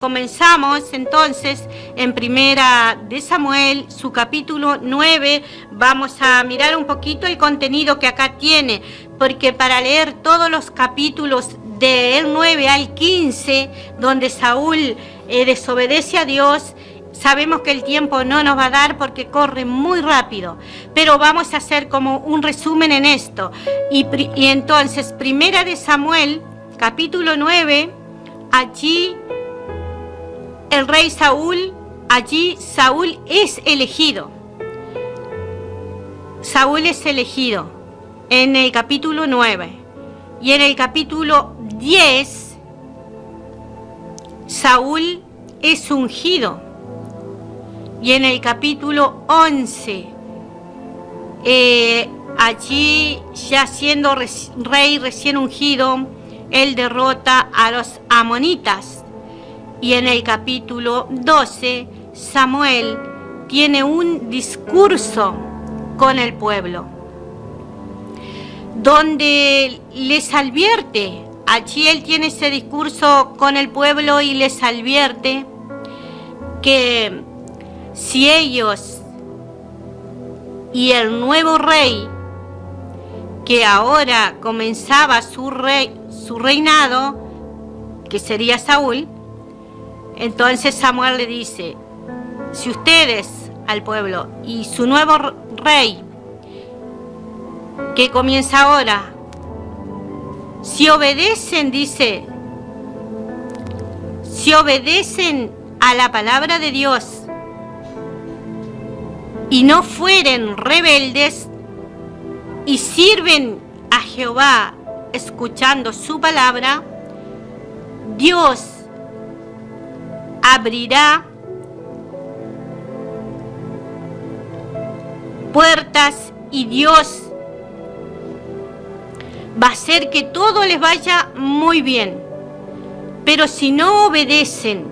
Comenzamos entonces en Primera de Samuel, su capítulo 9. Vamos a mirar un poquito el contenido que acá tiene, porque para leer todos los capítulos del 9 al 15, donde Saúl desobedece a Dios, sabemos que el tiempo no nos va a dar porque corre muy rápido, pero vamos a hacer como un resumen en esto. Y entonces, Primera de Samuel, capítulo 9, allí el rey Saúl, allí Saúl es elegido. Saúl es elegido en el capítulo 9. Y en el capítulo 10, Saúl es ungido. Y en el capítulo 11, allí ya siendo rey recién ungido, él derrota a los amonitas. Y en el capítulo 12, Samuel tiene un discurso con el pueblo, donde les advierte, allí él tiene ese discurso con el pueblo y les advierte que si ellos y el nuevo rey, que ahora comenzaba su reinado, que sería Saúl, entonces Samuel le dice, si ustedes al pueblo y su nuevo rey, que comienza ahora, si obedecen, dice, si obedecen a la palabra de Dios y no fueren rebeldes y sirven a Jehová escuchando su palabra, Dios abrirá puertas y Dios va a hacer que todo les vaya muy bien. Pero si no obedecen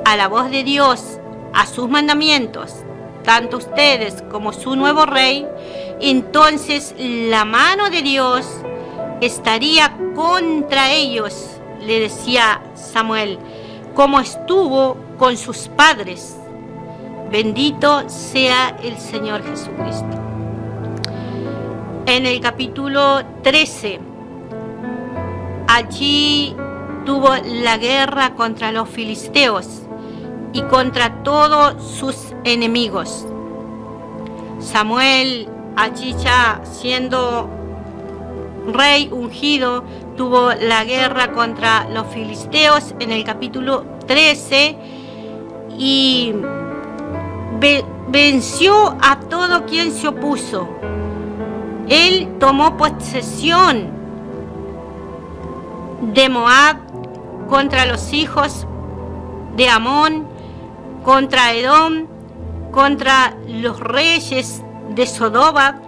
a la voz de Dios, a sus mandamientos, tanto ustedes como su nuevo rey, entonces la mano de Dios estaría contra ellos, le decía Samuel, como estuvo con sus padres. Bendito sea el Señor Jesucristo. En el capítulo 13, allí tuvo la guerra contra los filisteos y contra todos sus enemigos. Samuel, allí ya siendo rey ungido, tuvo la guerra contra los filisteos en el capítulo 13 y venció a todo quien se opuso. Él tomó posesión de Moab contra los hijos de Amón, contra Edom, contra los reyes de Sodoma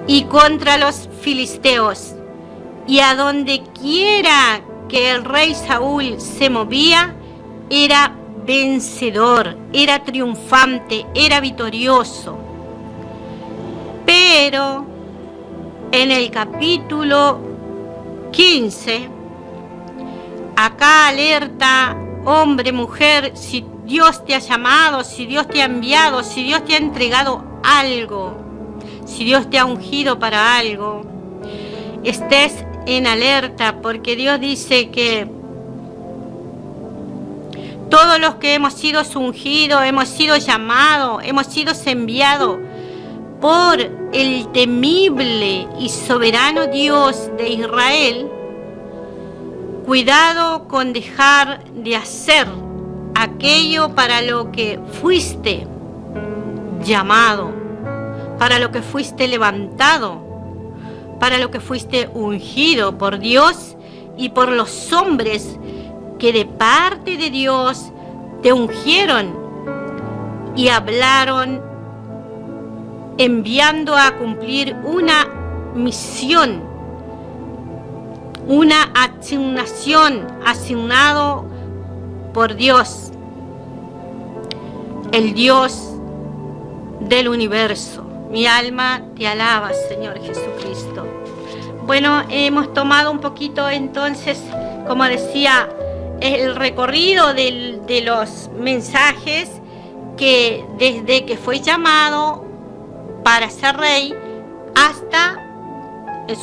y contra los filisteos. Y a donde quiera que el rey Saúl se movía, era vencedor, era triunfante, era victorioso. Pero en el capítulo 15, acá alerta, hombre, mujer, si Dios te ha llamado, si Dios te ha enviado, si Dios te ha entregado algo, si Dios te ha ungido para algo, estés en alerta, porque Dios dice que todos los que hemos sido ungidos, hemos sido llamados, hemos sido enviados por el temible y soberano Dios de Israel, cuidado con dejar de hacer aquello para lo que fuiste llamado, para lo que fuiste levantado, para lo que fuiste ungido por Dios y por los hombres que de parte de Dios te ungieron y hablaron, enviando a cumplir una misión, una asignación asignado por Dios, el Dios del universo. Mi alma te alaba, Señor Jesucristo. Bueno, hemos tomado un poquito entonces, como decía, el recorrido de los mensajes que desde que fue llamado para ser rey hasta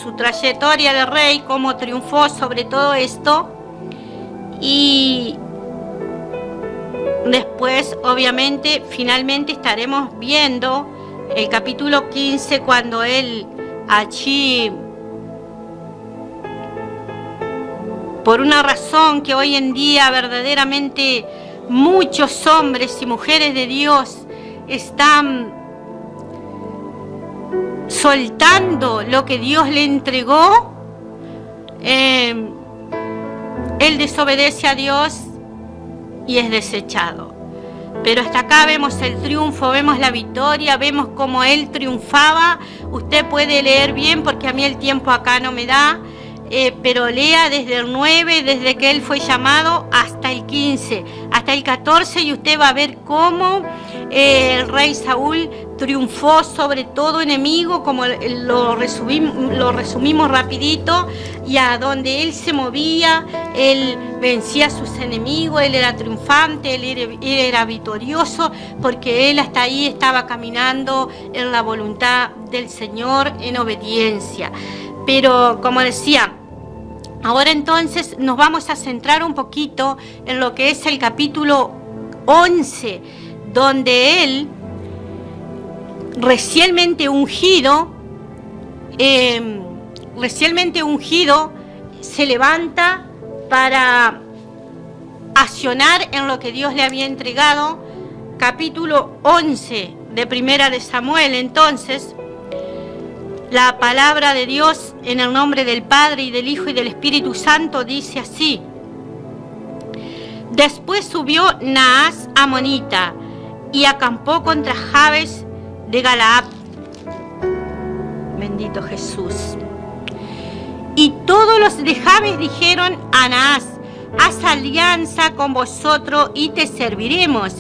su trayectoria de rey, cómo triunfó sobre todo esto. Y después, obviamente, finalmente estaremos viendo el capítulo 15, cuando él allí, por una razón que hoy en día verdaderamente muchos hombres y mujeres de Dios están soltando lo que Dios le entregó, él desobedece a Dios y es desechado. Pero hasta acá vemos el triunfo, vemos la victoria, vemos cómo él triunfaba. Usted puede leer bien, porque a mí el tiempo acá no me da, pero lea desde el 9, desde que él fue llamado, hasta el 15, hasta el 14, y usted va a ver cómo el rey Saúl triunfó sobre todo enemigo, como lo resumimos rapidito, y a donde él se movía, él vencía a sus enemigos, él era triunfante, él era victorioso, porque él hasta ahí estaba caminando en la voluntad del Señor, en obediencia. Pero como decía, ahora entonces nos vamos a centrar un poquito en lo que es el capítulo 11, donde él, recientemente ungido, se levanta para accionar en lo que Dios le había entregado. Capítulo 11 de Primera de Samuel. Entonces, la palabra de Dios, en el nombre del Padre, y del Hijo, y del Espíritu Santo, dice así: Después subió Naas amonita y acampó contra Jabes de Galaad. Bendito Jesús. Y todos los de Jabes dijeron a Naas: haz alianza con vosotros y te serviremos.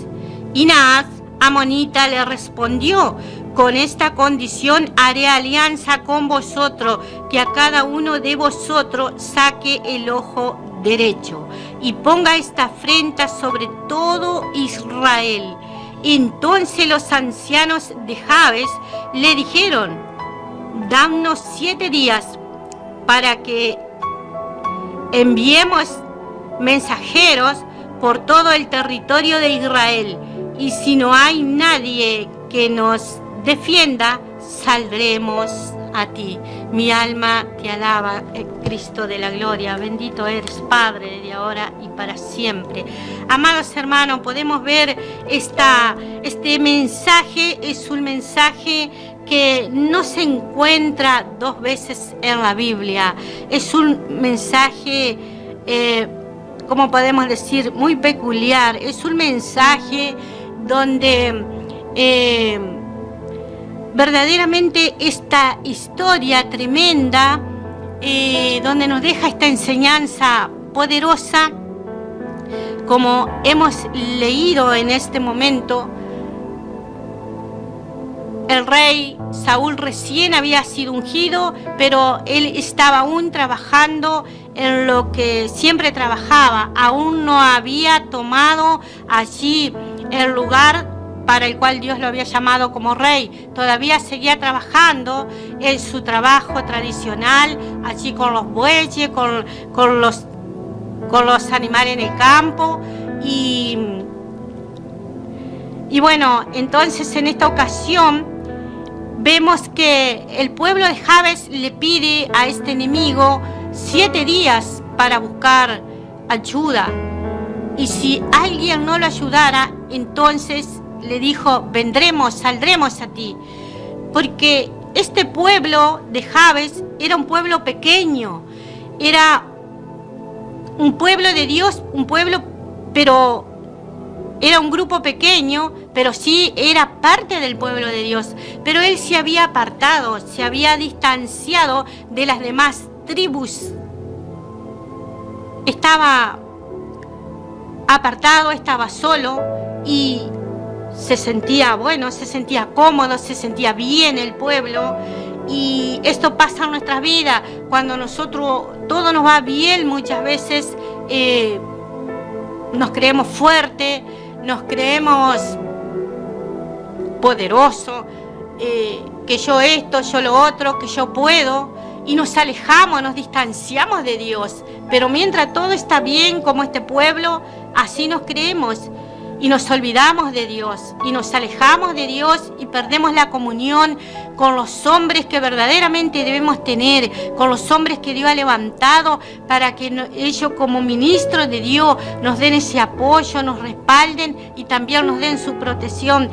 Y Naas amonita le respondió: con esta condición haré alianza con vosotros, que a cada uno de vosotros saque el ojo derecho y ponga esta afrenta sobre todo Israel. Entonces los ancianos de Jabes le dijeron: danos 7 días para que enviemos mensajeros por todo el territorio de Israel, y si no hay nadie que nos defienda, saldremos a ti. Mi alma te alaba, Cristo de la gloria. Bendito eres, Padre, de ahora y para siempre. Amados hermanos, podemos ver este mensaje. Es un mensaje que no se encuentra 2 veces en la Biblia. Es un mensaje, como podemos decir, muy peculiar. Es un mensaje donde verdaderamente esta historia tremenda, donde nos deja esta enseñanza poderosa, como hemos leído en este momento. El rey Saúl recién había sido ungido, pero él estaba aún trabajando en lo que siempre trabajaba. Aún no había tomado allí el lugar para el cual Dios lo había llamado como rey. Todavía seguía trabajando en su trabajo tradicional, allí con los bueyes, con los animales en el campo. Y bueno, entonces en esta ocasión vemos que el pueblo de Jabes le pide a este enemigo 7 días para buscar ayuda. Y si alguien no lo ayudara, entonces le dijo: vendremos, saldremos a ti. Porque este pueblo de Jabes era un pueblo pequeño, era un pueblo de Dios, pero era un grupo pequeño, pero sí era parte del pueblo de Dios. Pero él se había apartado, se había distanciado de las demás tribus. Estaba apartado, estaba solo, y se sentía bueno, se sentía cómodo, se sentía bien el pueblo. Y esto pasa en nuestras vidas cuando nosotros todo nos va bien, muchas veces nos creemos fuertes, nos creemos poderosos, que yo esto, yo lo otro, que yo puedo, y nos alejamos, nos distanciamos de Dios. Pero mientras todo está bien, como este pueblo, así nos creemos y nos olvidamos de Dios y nos alejamos de Dios y perdemos la comunión con los hombres que verdaderamente debemos tener, con los hombres que Dios ha levantado para que ellos como ministros de Dios nos den ese apoyo, nos respalden y también nos den su protección,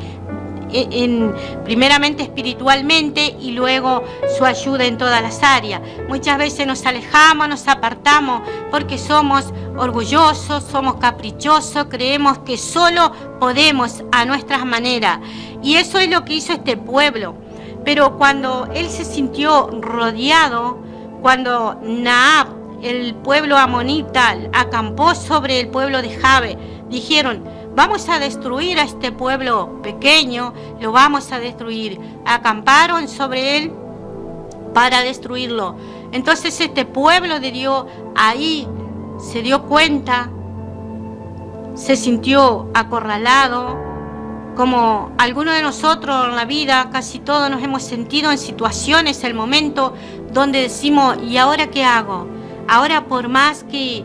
primeramente espiritualmente y luego su ayuda en todas las áreas. Muchas veces nos alejamos, nos apartamos porque somos orgullosos, somos caprichosos, creemos que solo podemos a nuestras maneras, y eso es lo que hizo este pueblo. Pero cuando él se sintió rodeado, cuando Naab, el pueblo amonita, acampó sobre el pueblo de Jabe, dijeron: vamos a destruir a este pueblo pequeño, lo vamos a destruir. Acamparon sobre él para destruirlo. Entonces este pueblo de Dios ahí se dio cuenta, se sintió acorralado, como algunos de nosotros en la vida, casi todos nos hemos sentido en situaciones, el momento donde decimos: ¿y ahora qué hago? Ahora, por más que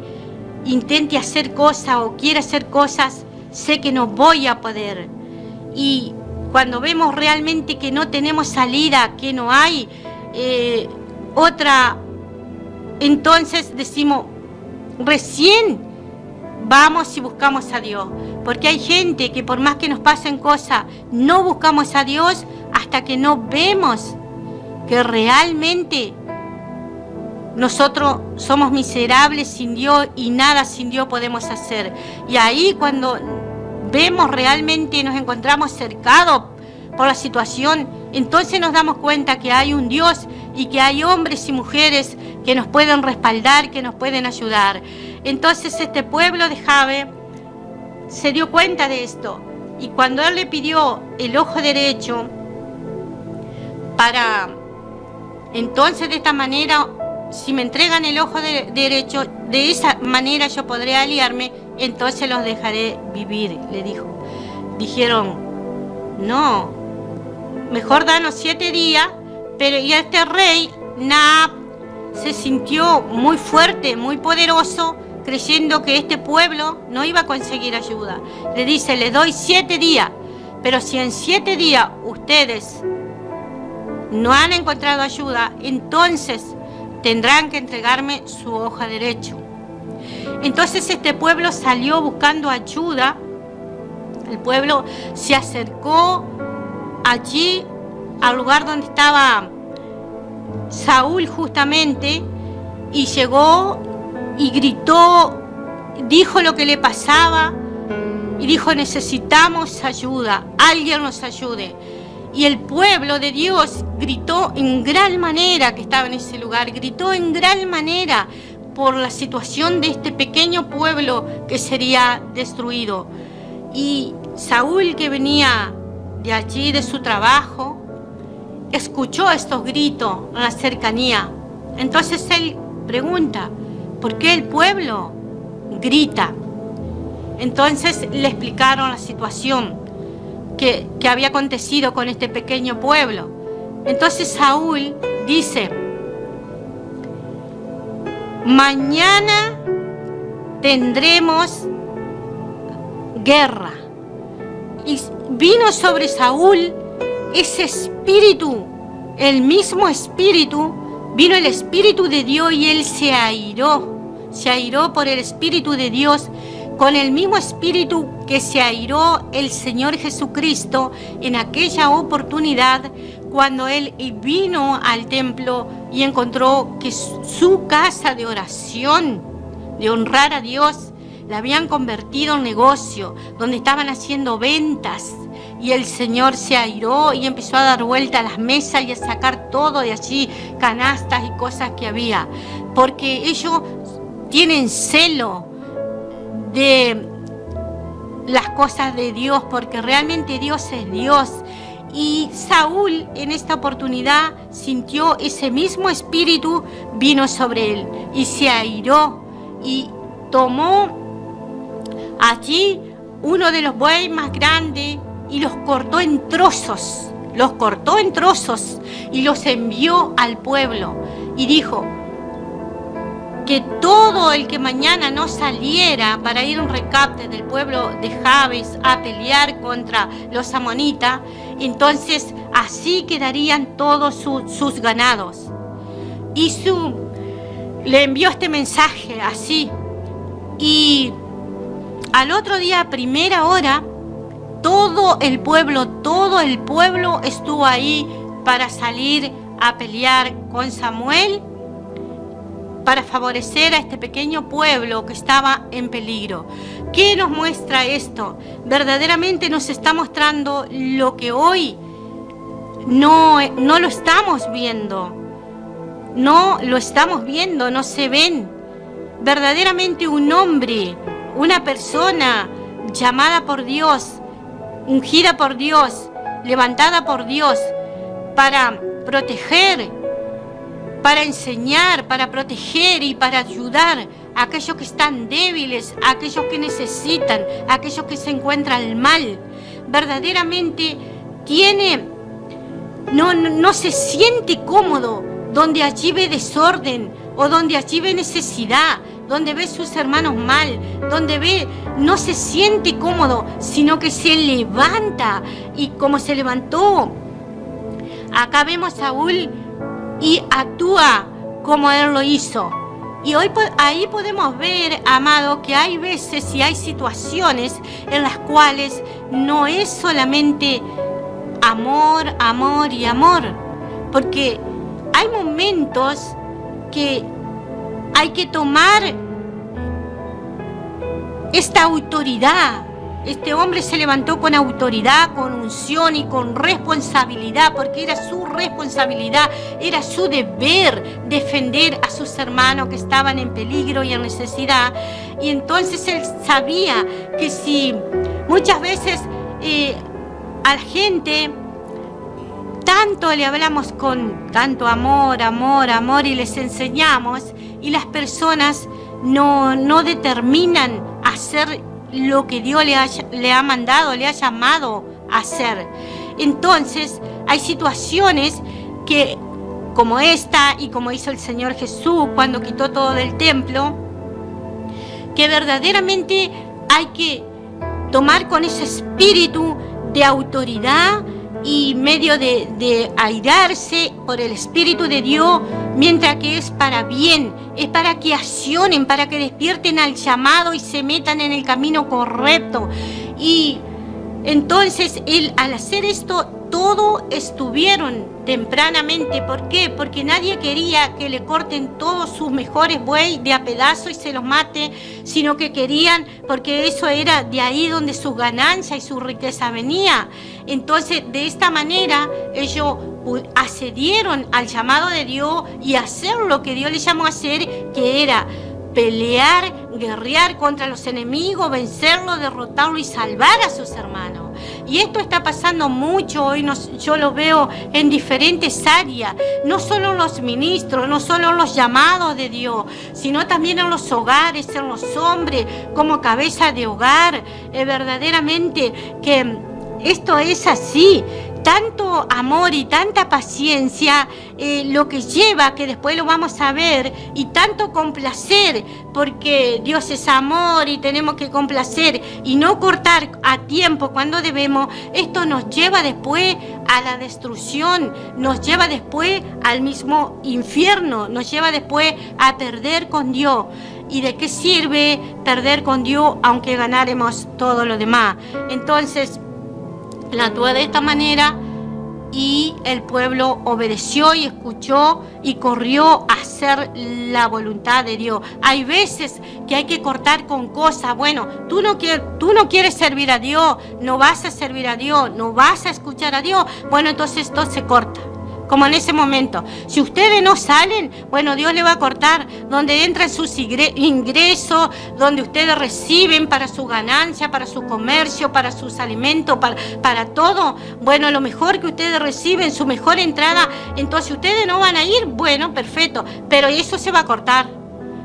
intente hacer cosas o quiera hacer cosas, sé que no voy a poder. Y cuando vemos realmente que no tenemos salida, que no hay otra, entonces decimos: recién vamos y buscamos a Dios. Porque hay gente que por más que nos pasen cosas, no buscamos a Dios hasta que no vemos que realmente nosotros somos miserables sin Dios y nada sin Dios podemos hacer. Y ahí cuando vemos realmente, nos encontramos cercados por la situación, entonces nos damos cuenta que hay un Dios y que hay hombres y mujeres que nos pueden respaldar, que nos pueden ayudar. Entonces este pueblo de Jabe se dio cuenta de esto, y cuando él le pidió el ojo derecho para, entonces de esta manera, si me entregan el ojo derecho, de esa manera yo podré aliarme, entonces los dejaré vivir, le dijo. Dijeron: no, mejor danos 7 días, pero y este rey, Naab, se sintió muy fuerte, muy poderoso, creyendo que este pueblo no iba a conseguir ayuda. Le dice: les doy 7 días, pero si en 7 días ustedes no han encontrado ayuda, entonces tendrán que entregarme su hoja derecho. Entonces este pueblo salió buscando ayuda. El pueblo se acercó allí al lugar donde estaba Saúl justamente, y llegó y gritó, dijo lo que le pasaba y dijo: necesitamos ayuda, alguien nos ayude. Y el pueblo de Dios gritó en gran manera, que estaba en ese lugar, gritó en gran manera por la situación de este pequeño pueblo que sería destruido. Y Saúl, que venía de allí, de su trabajo, escuchó estos gritos en la cercanía. Entonces él pregunta: ¿por qué el pueblo grita? Entonces le explicaron la situación que había acontecido con este pequeño pueblo. Entonces Saúl dice: mañana tendremos guerra. Y vino sobre Saúl ese espíritu, el mismo espíritu, vino el espíritu de Dios, y él se airó por el espíritu de Dios, con el mismo espíritu que se airó el Señor Jesucristo en aquella oportunidad cuando él vino al templo y encontró que su casa de oración, de honrar a Dios, la habían convertido en negocio, donde estaban haciendo ventas. Y el Señor se airó y empezó a dar vuelta a las mesas y a sacar todo de allí, canastas y cosas que había, porque ellos tienen celo de las cosas de Dios, porque realmente Dios es Dios. Y Saúl en esta oportunidad sintió ese mismo espíritu, vino sobre él y se airó y tomó allí uno de los bueyes más grandes y los cortó en trozos, y los envió al pueblo y dijo que todo el que mañana no saliera para ir a un recapte del pueblo de Jabes a pelear contra los amonitas, entonces así quedarían todos sus ganados. Y le envió este mensaje así. Y al otro día, a primera hora, todo el pueblo estuvo ahí para salir a pelear con Samuel, para favorecer a este pequeño pueblo que estaba en peligro. ¿Qué nos muestra esto? Verdaderamente nos está mostrando lo que hoy no lo estamos viendo. No lo estamos viendo, no se ven. Verdaderamente un hombre, una persona llamada por Dios, ungida por Dios, levantada por Dios para proteger, para enseñar, para proteger y para ayudar a aquellos que están débiles, a aquellos que necesitan, a aquellos que se encuentran mal. Verdaderamente no se siente cómodo donde allí ve desorden o donde allí ve necesidad, donde ve sus hermanos mal, no se siente cómodo, sino que se levanta. Y como se levantó, acá vemos a Saúl y actúa como él lo hizo. Y hoy ahí podemos ver, amado, que hay veces y hay situaciones en las cuales no es solamente amor, amor y amor, porque hay momentos que hay que tomar esta autoridad. Este hombre se levantó con autoridad, con unción y con responsabilidad, porque era su responsabilidad, era su deber defender a sus hermanos que estaban en peligro y en necesidad. Y entonces él sabía que si muchas veces a la gente tanto le hablamos con tanto amor, amor, amor, y les enseñamos, y las personas no determinan hacer lo que Dios le ha mandado, le ha llamado a hacer. Entonces hay situaciones que, como esta y como hizo el Señor Jesús cuando quitó todo del templo, que verdaderamente hay que tomar con ese espíritu de autoridad y medio de airarse por el Espíritu de Dios, mientras que es para bien, es para que accionen, para que despierten al llamado y se metan en el camino correcto. Y entonces al hacer esto, todos estuvieron tempranamente. ¿Por qué? Porque nadie quería que le corten todos sus mejores bueyes de a pedazos y se los mate, sino que querían, porque eso era de ahí donde su ganancia y su riqueza venía. Entonces, de esta manera, ellos accedieron al llamado de Dios y hacer lo que Dios les llamó a hacer, que era pelear, guerrear contra los enemigos, vencerlos, derrotarlos y salvar a sus hermanos. Y esto está pasando mucho hoy, yo lo veo en diferentes áreas, no solo en los ministros, no solo en los llamados de Dios, sino también en los hogares, en los hombres, como cabeza de hogar. Verdaderamente que esto es así. Tanto amor y tanta paciencia, lo que lleva, que después lo vamos a ver, y tanto complacer, porque Dios es amor y tenemos que complacer y no cortar a tiempo cuando debemos. Esto nos lleva después a la destrucción, nos lleva después al mismo infierno, nos lleva después a perder con Dios. ¿Y de qué sirve perder con Dios aunque ganáramos todo lo demás? Entonces, la actuó de esta manera y el pueblo obedeció y escuchó y corrió a hacer la voluntad de Dios. Hay veces que hay que cortar con cosas. Bueno, tú no quieres servir a Dios, no vas a servir a Dios, no vas a escuchar a Dios. Bueno, entonces esto se corta. como en ese momento. Si ustedes no salen, bueno, Dios le va a cortar donde entran sus ingresos, donde ustedes reciben para su ganancia, para su comercio, para sus alimentos, para todo. Bueno, lo mejor que ustedes reciben, su mejor entrada. Entonces, ustedes no van a ir, bueno, perfecto, pero eso se va a cortar.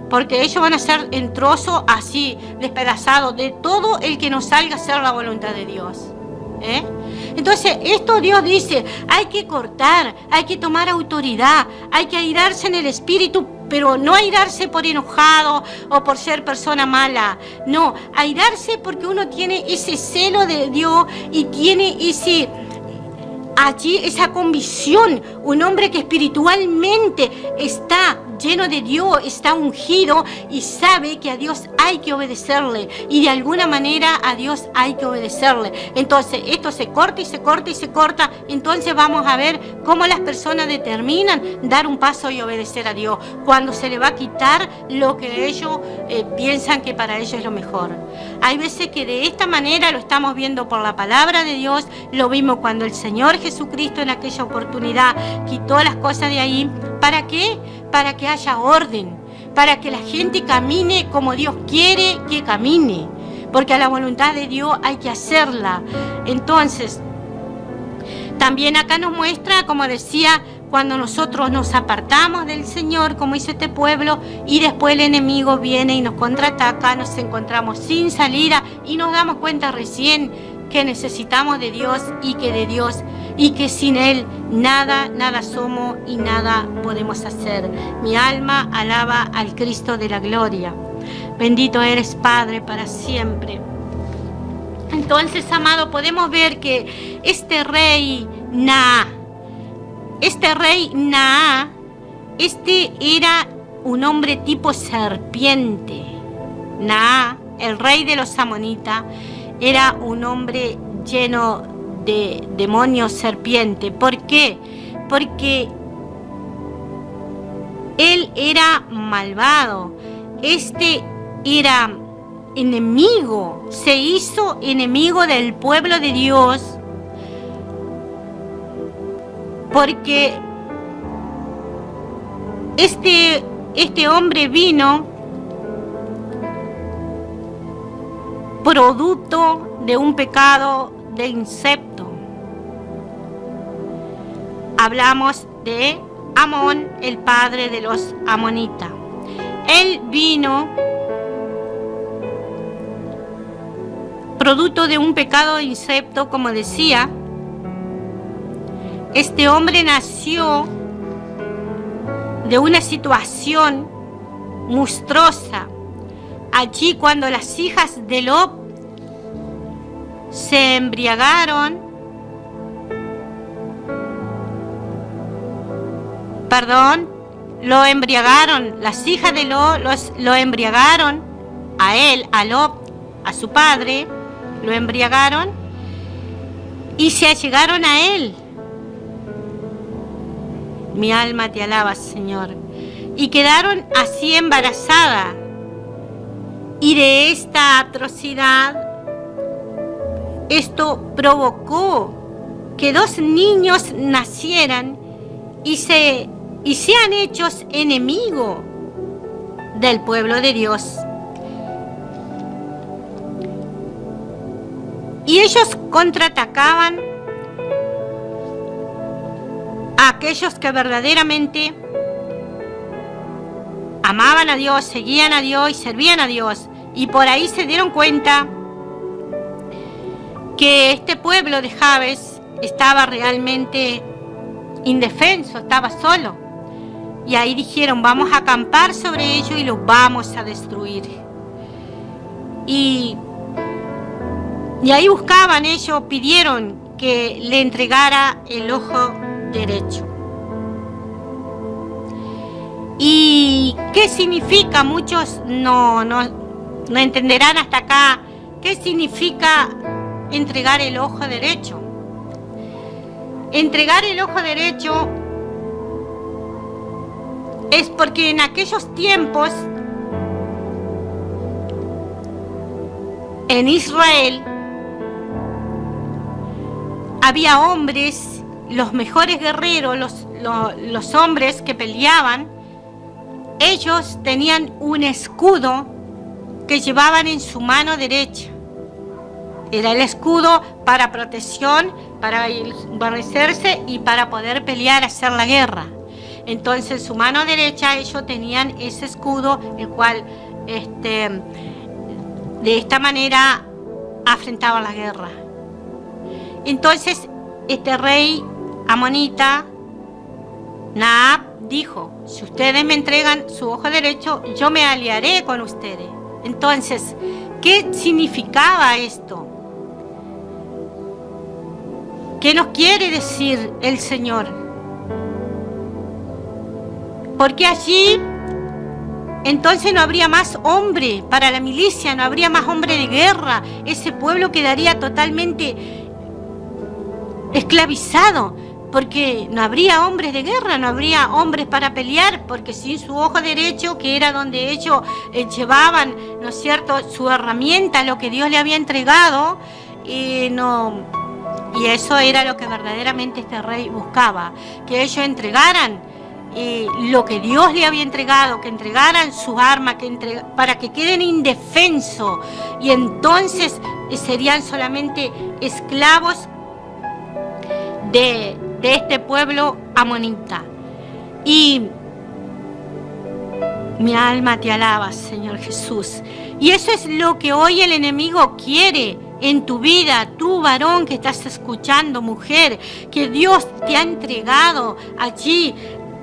Porque ellos van a ser en trozos así, despedazados, de todo el que no salga a hacer la voluntad de Dios. Entonces, esto Dios dice, hay que cortar, hay que tomar autoridad, hay que airarse en el espíritu, pero no airarse por enojado o por ser persona mala. No, airarse porque uno tiene ese celo de Dios y tiene allí esa convicción, un hombre que espiritualmente está lleno de Dios, está ungido y sabe que a Dios hay que obedecerle y de alguna manera a Dios hay que obedecerle. Entonces esto se corta y se corta y se corta. Entonces vamos a ver cómo las personas determinan dar un paso y obedecer a Dios cuando se le va a quitar lo que ellos piensan que para ellos es lo mejor. Hay veces que de esta manera lo estamos viendo por la palabra de Dios. Lo vimos cuando el Señor Jesucristo en aquella oportunidad quitó las cosas de ahí. ¿Para qué? Para que haya orden, para que la gente camine como Dios quiere que camine, porque a la voluntad de Dios hay que hacerla. Entonces, también acá nos muestra, como decía, cuando nosotros nos apartamos del Señor, como hizo este pueblo, y después el enemigo viene y nos contraataca, nos encontramos sin salida y nos damos cuenta recién que necesitamos de Dios y que de Dios y que sin Él nada somos y nada podemos hacer. Mi alma alaba al Cristo de la gloria. Bendito eres, Padre, para siempre. Entonces, amado, podemos ver que este rey Naa, era un hombre tipo serpiente. Naa, el rey de los amonitas, era un hombre lleno de demonios serpiente. ¿Por qué? Porque él era malvado. Era enemigo, se hizo enemigo del pueblo de Dios, porque este hombre vino producto de un pecado de incepto. Hablamos de Amón, el padre de los amonitas. Él vino producto de un pecado de incepto, como decía. Este hombre nació de una situación monstruosa. Allí, cuando las hijas de Lot se embriagaron, lo embriagaron, las hijas de Lot lo embriagaron a él, a Lot, a su padre, lo embriagaron y se allegaron a él. Mi alma te alaba, Señor. Y quedaron así embarazadas. Y de esta atrocidad, esto provocó que 2 niños nacieran y sean hechos enemigos del pueblo de Dios. Y ellos contraatacaban a aquellos que verdaderamente amaban a Dios, seguían a Dios y servían a Dios. Y por ahí se dieron cuenta que este pueblo de Jabes estaba realmente indefenso, estaba solo. Y ahí dijeron, vamos a acampar sobre ellos y los vamos a destruir. Y ahí buscaban ellos, pidieron que le entregara el ojo derecho. ¿Y qué significa? Muchos no entenderán hasta acá qué significa entregar el ojo derecho. Entregar el ojo derecho es porque en aquellos tiempos en Israel había hombres, los mejores guerreros, los hombres que peleaban, ellos tenían un escudo que llevaban en su mano derecha. Era el escudo para protección, para guarecerse y para poder pelear, hacer la guerra. Entonces, su mano derecha, ellos tenían ese escudo, el cual de esta manera afrontaban la guerra. Entonces, este rey amonita, Naab, dijo: si ustedes me entregan su ojo derecho, yo me aliaré con ustedes. Entonces, ¿qué significaba esto? ¿Qué nos quiere decir el Señor? Porque allí entonces no habría más hombre para la milicia, no habría más hombre de guerra. Ese pueblo quedaría totalmente esclavizado, porque no habría hombres de guerra, no habría hombres para pelear, porque sin su ojo derecho, que era donde ellos llevaban, ¿no es cierto?, su herramienta, lo que Dios le había entregado, y eso era lo que verdaderamente este rey buscaba, que ellos entregaran lo que Dios le había entregado, que entregaran sus armas, para que queden indefensos, y entonces serían solamente esclavos de este pueblo amonita. Y mi alma te alaba, Señor Jesús. Y eso es lo que hoy el enemigo quiere en tu vida, tú varón que estás escuchando, mujer, que Dios te ha entregado allí.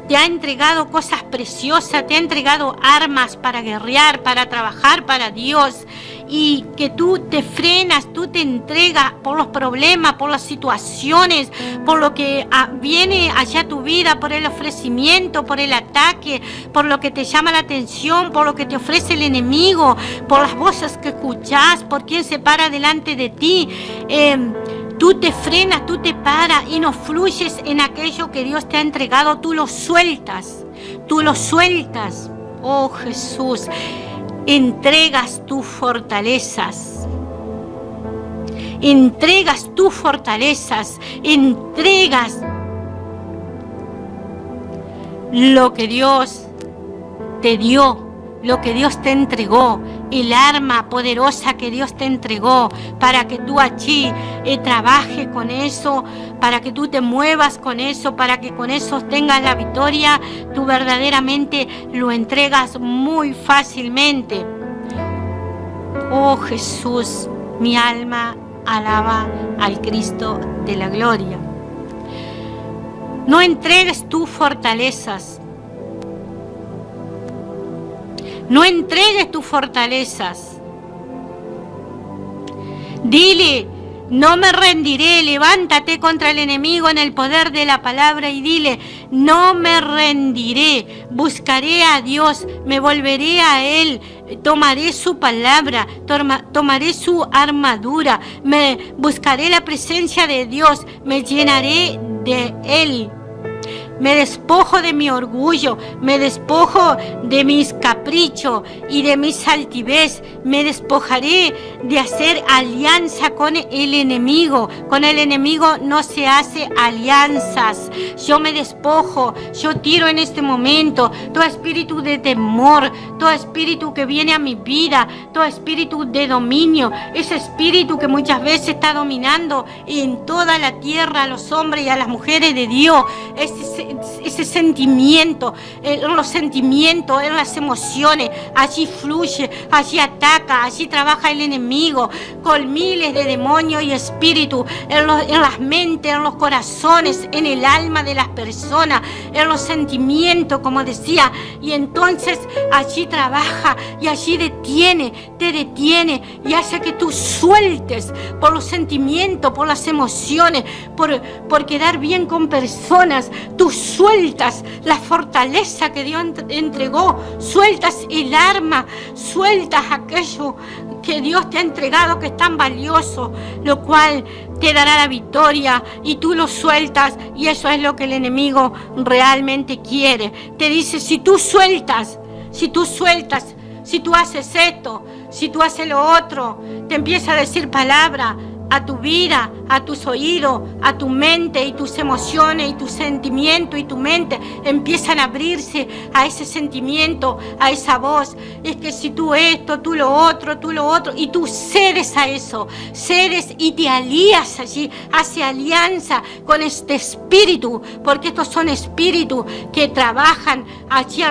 Te ha entregado cosas preciosas, te ha entregado armas para guerrear, para trabajar para Dios, y que tú te frenas, tú te entregas por los problemas, por las situaciones, por lo que viene hacia tu vida, por el ofrecimiento, por el ataque, por lo que te llama la atención, por lo que te ofrece el enemigo, por las voces que escuchás, por quien se para delante de ti. Tú te frenas, tú te paras y no fluyes en aquello que Dios te ha entregado. Tú lo sueltas, tú lo sueltas. Oh Jesús, entregas tus fortalezas. Entregas tus fortalezas, entregas lo que Dios te dio, lo que Dios te entregó, el arma poderosa que Dios te entregó, para que tú allí trabajes con eso, para que tú te muevas con eso, para que con eso tengas la victoria. Tú verdaderamente lo entregas muy fácilmente. Oh Jesús, mi alma alaba al Cristo de la gloria. No entregues tus fortalezas. No entregues tus fortalezas. Dile: no me rendiré. Levántate contra el enemigo en el poder de la palabra y dile: no me rendiré. Buscaré a Dios, me volveré a Él, tomaré su palabra, tomaré su armadura, me buscaré la presencia de Dios, me llenaré de Él. Me despojo de mi orgullo, me despojo de mis caprichos y de mis altivez. Me despojaré de hacer alianza con el enemigo. Con el enemigo no se hace alianzas. Yo me despojo, yo tiro en este momento todo espíritu de temor, todo espíritu que viene a mi vida, todo espíritu de dominio, ese espíritu que muchas veces está dominando en toda la tierra a los hombres y a las mujeres de Dios. Ese sentimiento, en los sentimientos, en las emociones, allí fluye, allí ataca, allí trabaja el enemigo con miles de demonios y espíritus en las mentes, en los corazones, en el alma de las personas, en los sentimientos, como decía, y entonces allí trabaja y allí te detiene y hace que tú sueltes por los sentimientos, por las emociones, por quedar bien con personas. Tú sueltas la fortaleza que Dios entregó, sueltas el arma, sueltas aquello que Dios te ha entregado, que es tan valioso, lo cual te dará la victoria, y tú lo sueltas, y eso es lo que el enemigo realmente quiere. Te dice: si tú sueltas, si tú haces esto, si tú haces lo otro, te empieza a decir palabra a tu vida, a tus oídos, a tu mente y tus emociones y tus sentimientos y tu mente empiezan a abrirse a ese sentimiento, a esa voz. Es que si tú esto, tú lo otro, y tú cedes a eso, cedes y te alías allí, hace alianza con este espíritu, porque estos son espíritus que trabajan allí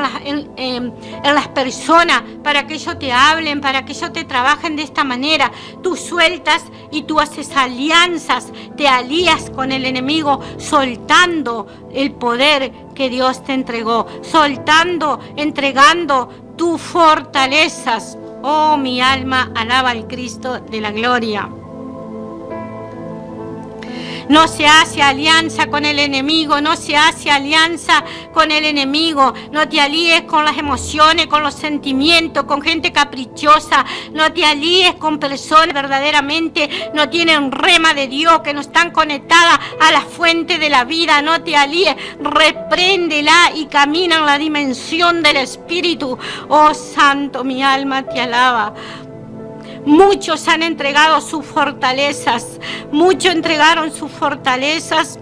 en las personas para que ellos te hablen, para que ellos te trabajen de esta manera. Tú sueltas y tú haces alianzas, te alías con el enemigo, soltando el poder que Dios te entregó, soltando, entregando tus fortalezas. Oh, mi alma alaba al Cristo de la gloria. No se hace alianza con el enemigo, no se hace alianza con el enemigo. No te alíes con las emociones, con los sentimientos, con gente caprichosa. No te alíes con personas que verdaderamente no tienen rema de Dios, que no están conectadas a la fuente de la vida. No te alíes, repréndela y camina en la dimensión del Espíritu. Oh, Santo, mi alma te alaba. Muchos han entregado sus fortalezas, muchos entregaron sus fortalezas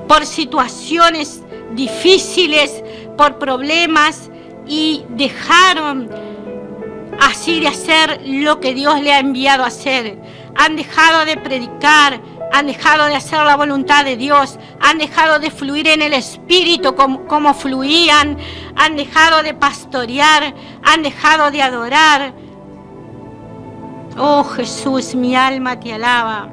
por situaciones difíciles, por problemas, y dejaron así de hacer lo que Dios le ha enviado a hacer. Han dejado de predicar, han dejado de hacer la voluntad de Dios, han dejado de fluir en el Espíritu como fluían, han dejado de pastorear, han dejado de adorar. Oh Jesús, mi alma te alaba.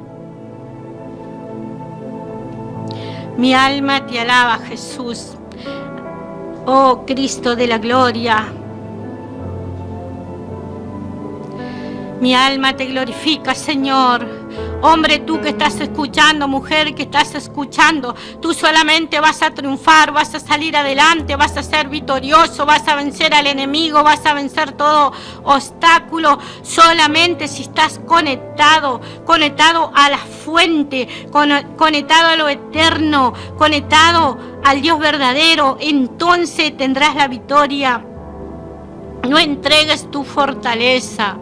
Mi alma te alaba, Jesús. Oh Cristo de la gloria. Mi alma te glorifica, Señor. Hombre, tú que estás escuchando, mujer que estás escuchando, tú solamente vas a triunfar, vas a salir adelante, vas a ser victorioso, vas a vencer al enemigo, vas a vencer todo obstáculo, solamente si estás conectado a la fuente, conectado a lo eterno, conectado al Dios verdadero, entonces tendrás la victoria. No entregues tu fortaleza,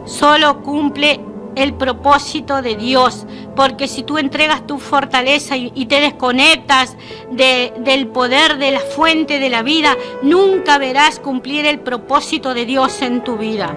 solo cumple el propósito de Dios, porque si tú entregas tu fortaleza y te desconectas del poder de la fuente de la vida, nunca verás cumplir el propósito de Dios en tu vida.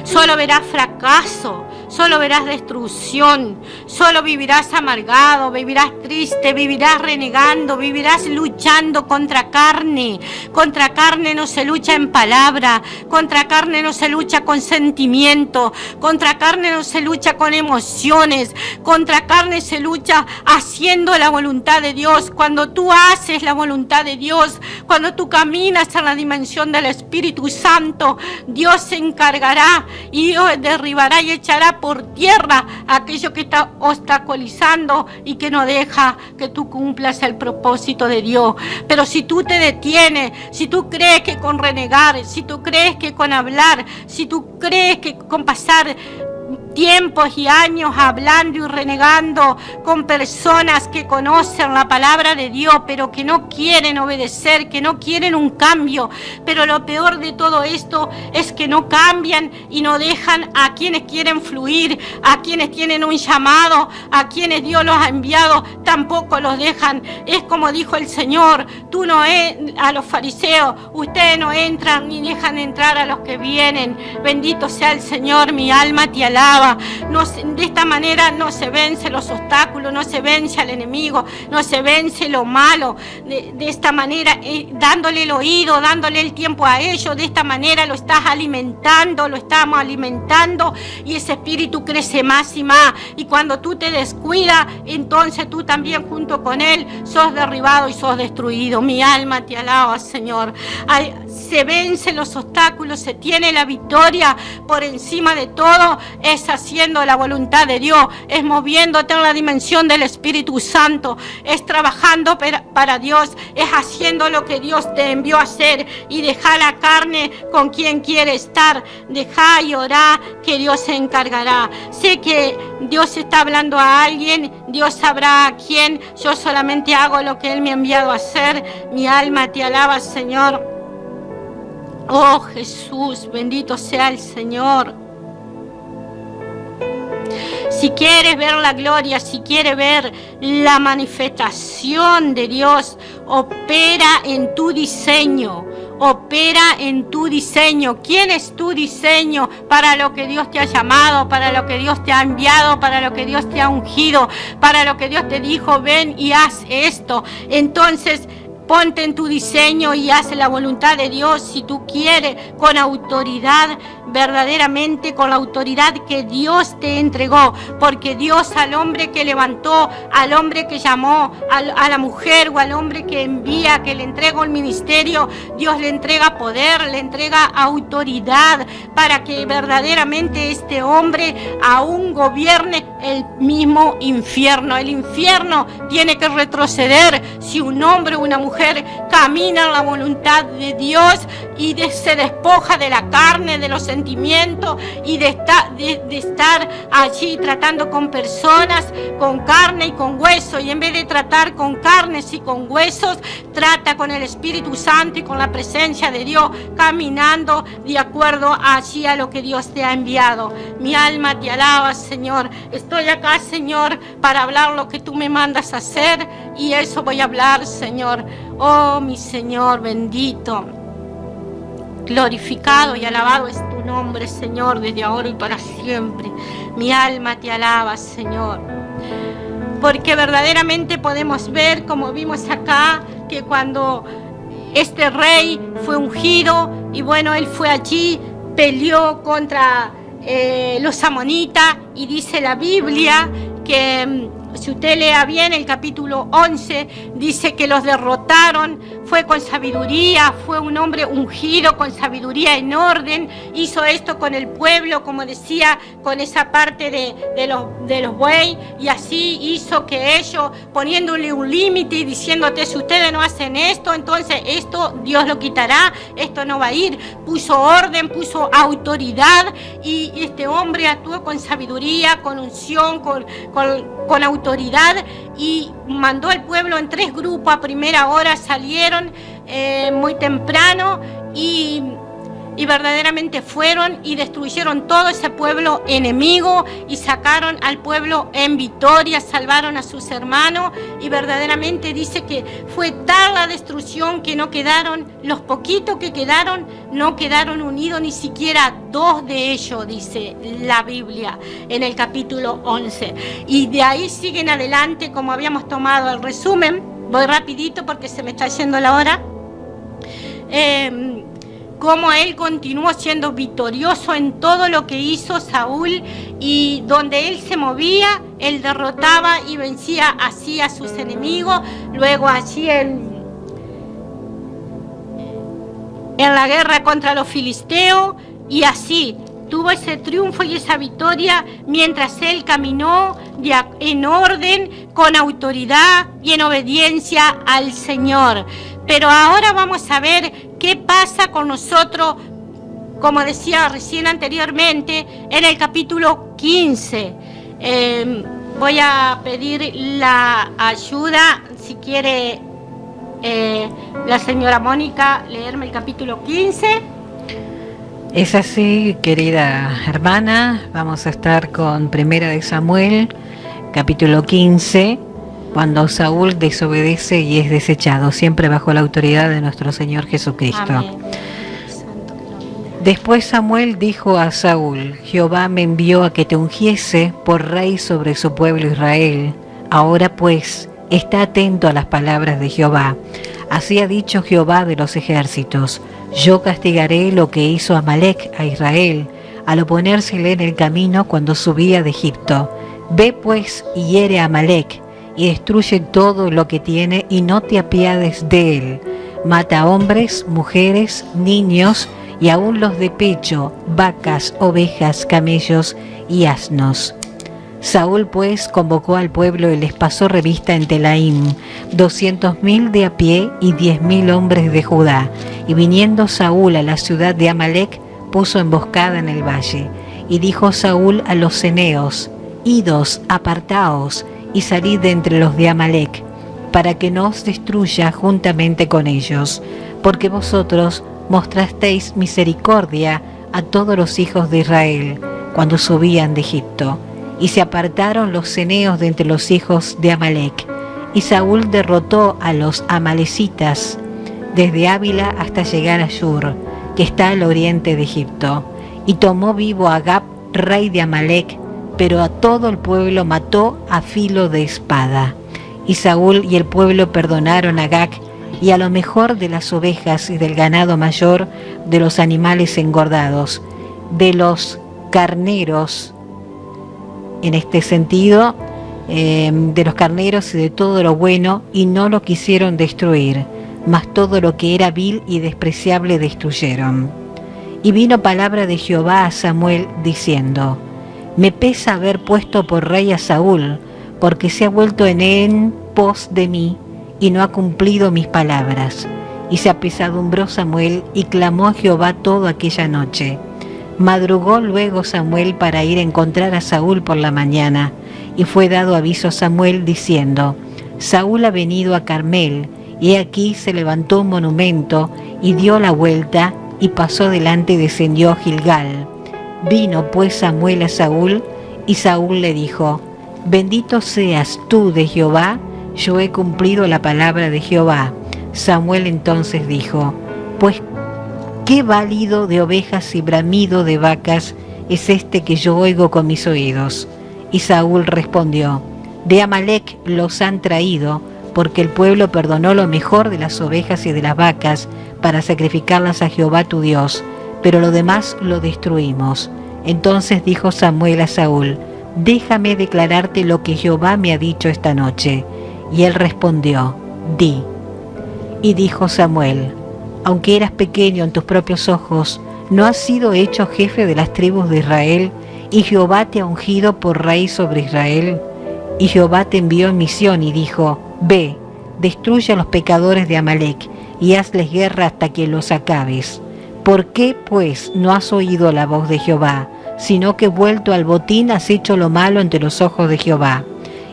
Solo verás fracaso, solo verás destrucción, solo vivirás amargado, vivirás triste, vivirás renegando, vivirás luchando contra carne. Contra carne no se lucha en palabra, contra carne no se lucha con sentimiento, contra carne no se lucha con emociones, contra carne se lucha haciendo la voluntad de Dios. Cuando tú haces la voluntad de Dios, cuando tú caminas en la dimensión del Espíritu Santo, Dios se encargará y Dios derribará y echará por tierra aquello que está obstaculizando y que no deja que tú cumplas el propósito de Dios. Pero si tú te detienes, si tú crees que con renegar, si tú crees que con hablar, si tú crees que con pasar tiempos y años hablando y renegando con personas que conocen la palabra de Dios, pero que no quieren obedecer, que no quieren un cambio. Pero lo peor de todo esto es que no cambian y no dejan a quienes quieren fluir, a quienes tienen un llamado, a quienes Dios los ha enviado, tampoco los dejan. Es como dijo el Señor, tú no a los fariseos, ustedes no entran ni dejan entrar a los que vienen. Bendito sea el Señor, mi alma te alaba. No, de esta manera no se vence los obstáculos, no se vence al enemigo, no se vence lo malo. De esta manera, dándole el oído, dándole el tiempo a ellos, de esta manera lo estás alimentando, lo estamos alimentando y ese espíritu crece más y más. Y cuando tú te descuidas, entonces tú también junto con él sos derribado y sos destruido. Mi alma te alaba, Señor. Se vencen los obstáculos, se tiene la victoria por encima de todo. Es haciendo la voluntad de Dios, es moviéndote en la dimensión del Espíritu Santo, es trabajando para Dios, es haciendo lo que Dios te envió a hacer y deja la carne con quien quiere estar, deja y orá que Dios se encargará. Sé que Dios está hablando a alguien, Dios sabrá a quién, yo solamente hago lo que Él me ha enviado a hacer. Mi alma te alaba, Señor. Oh Jesús, bendito sea el Señor. Si quieres ver la gloria, si quieres ver la manifestación de Dios, opera en tu diseño. Opera en tu diseño. ¿Quién es tu diseño para lo que Dios te ha llamado, para lo que Dios te ha enviado, para lo que Dios te ha ungido, para lo que Dios te dijo, ven y haz esto? Entonces, ponte en tu diseño y haz la voluntad de Dios si tú quieres, con autoridad, verdaderamente con la autoridad que Dios te entregó, porque Dios al hombre que levantó, al hombre que llamó, a la mujer o al hombre que envía, que le entrega el ministerio, Dios le entrega poder, le entrega autoridad para que verdaderamente este hombre aún gobierne el mismo infierno. El infierno tiene que retroceder si un hombre o una mujer camina en la voluntad de Dios y se despoja de la carne, de los sentimientos y de estar allí tratando con personas con carne y con hueso, y en vez de tratar con carnes y con huesos, trata con el Espíritu Santo y con la presencia de Dios, caminando de acuerdo allí a lo que Dios te ha enviado. Mi alma te alaba, Señor. Estoy acá, Señor, para hablar lo que tú me mandas a hacer, y eso voy a hablar, Señor. Oh, mi Señor bendito, glorificado y alabado es tu nombre, Señor, desde ahora y para siempre. Mi alma te alaba, Señor, porque verdaderamente podemos ver, como vimos acá, que cuando este rey fue ungido, y bueno, él fue allí, peleó contra los amonitas, y dice la Biblia que si usted lea bien el capítulo 11, dice que los derrotaron, fue con sabiduría, fue un hombre ungido con sabiduría en orden, hizo esto con el pueblo, como decía, con esa parte de los bueyes, y así hizo que ellos, poniéndole un límite y diciéndote, si ustedes no hacen esto, entonces esto Dios lo quitará, esto no va a ir. Puso orden, puso autoridad, y este hombre actuó con sabiduría, con unción, con autoridad, y mandó al pueblo en 3 grupos. A primera hora salieron muy temprano y verdaderamente fueron y destruyeron todo ese pueblo enemigo y sacaron al pueblo en victoria, salvaron a sus hermanos, y verdaderamente dice que fue tal la destrucción que no quedaron, los poquitos que quedaron, no quedaron unidos ni siquiera 2 de ellos, dice la Biblia en el capítulo 11. Y de ahí siguen adelante, como habíamos tomado el resumen, voy rapidito porque se me está yendo la hora. Cómo él continuó siendo victorioso en todo lo que hizo Saúl, y donde él se movía, él derrotaba y vencía así a sus enemigos. Luego allí en la guerra contra los filisteos, y así tuvo ese triunfo y esa victoria mientras él caminó en orden, con autoridad y en obediencia al Señor. Pero ahora vamos a ver qué pasa con nosotros, como decía recién anteriormente, en el capítulo 15. Voy a pedir la ayuda, si quiere la señora Mónica, leerme el capítulo 15. Es así, querida hermana. Vamos a estar con Primera de Samuel, capítulo 15. Cuando Saúl desobedece y es desechado, siempre bajo la autoridad de nuestro Señor Jesucristo. Amén. Después Samuel dijo a Saúl: Jehová me envió a que te ungiese por rey sobre su pueblo Israel. Ahora pues, está atento a las palabras de Jehová. Así ha dicho Jehová de los ejércitos: yo castigaré lo que hizo Amalec a Israel, al oponérsele en el camino cuando subía de Egipto. Ve pues y hiere a Amalec, y destruye todo lo que tiene, y no te apiades de él. Mata a hombres, mujeres, niños, y aun los de pecho, vacas, ovejas, camellos y asnos. Saúl pues convocó al pueblo y les pasó revista en Telaim, 200.000 de a pie y 10.000 hombres de Judá. Y viniendo Saúl a la ciudad de Amalec, puso emboscada en el valle. Y dijo Saúl a los ceneos: idos, apartaos, y salid de entre los de Amalec, para que no os destruya juntamente con ellos, porque vosotros mostrasteis misericordia a todos los hijos de Israel cuando subían de Egipto. y se apartaron los ceneos de entre los hijos de Amalec. Y Saúl derrotó a los amalecitas desde Ávila hasta llegar a Shur, que está al oriente de Egipto, y tomó vivo a Agag, rey de Amalec, pero a todo el pueblo mató a filo de espada. Y Saúl y el pueblo perdonaron a Agag y a lo mejor de las ovejas y del ganado mayor, de los animales engordados, de los carneros, en este sentido, de los carneros y de todo lo bueno, y no lo quisieron destruir, mas todo lo que era vil y despreciable destruyeron. Y vino palabra de Jehová a Samuel diciendo: me pesa haber puesto por rey a Saúl, porque se ha vuelto en pos de mí, y no ha cumplido mis palabras. Y se apesadumbró Samuel, y clamó a Jehová toda aquella noche. Madrugó luego Samuel para ir a encontrar a Saúl por la mañana, y fue dado aviso a Samuel diciendo: Saúl ha venido a Carmel, y aquí se levantó un monumento, y dio la vuelta, y pasó delante y descendió a Gilgal. Vino pues Samuel a Saúl, y Saúl le dijo: bendito seas tú de Jehová, yo he cumplido la palabra de Jehová. Samuel entonces dijo: pues qué válido de ovejas y bramido de vacas es este que yo oigo con mis oídos. Y Saúl respondió: de Amalec los han traído, porque el pueblo perdonó lo mejor de las ovejas y de las vacas para sacrificarlas a Jehová tu Dios, pero lo demás lo destruimos. Entonces dijo Samuel a Saúl: déjame declararte lo que Jehová me ha dicho esta noche. Y él respondió: di. Y dijo Samuel: aunque eras pequeño en tus propios ojos, ¿no has sido hecho jefe de las tribus de Israel? Y Jehová te ha ungido por rey sobre Israel. Y Jehová te envió en misión y dijo: ve, destruye a los pecadores de Amalec y hazles guerra hasta que los acabes. ¿Por qué, pues, no has oído la voz de Jehová, sino que vuelto al botín has hecho lo malo ante los ojos de Jehová?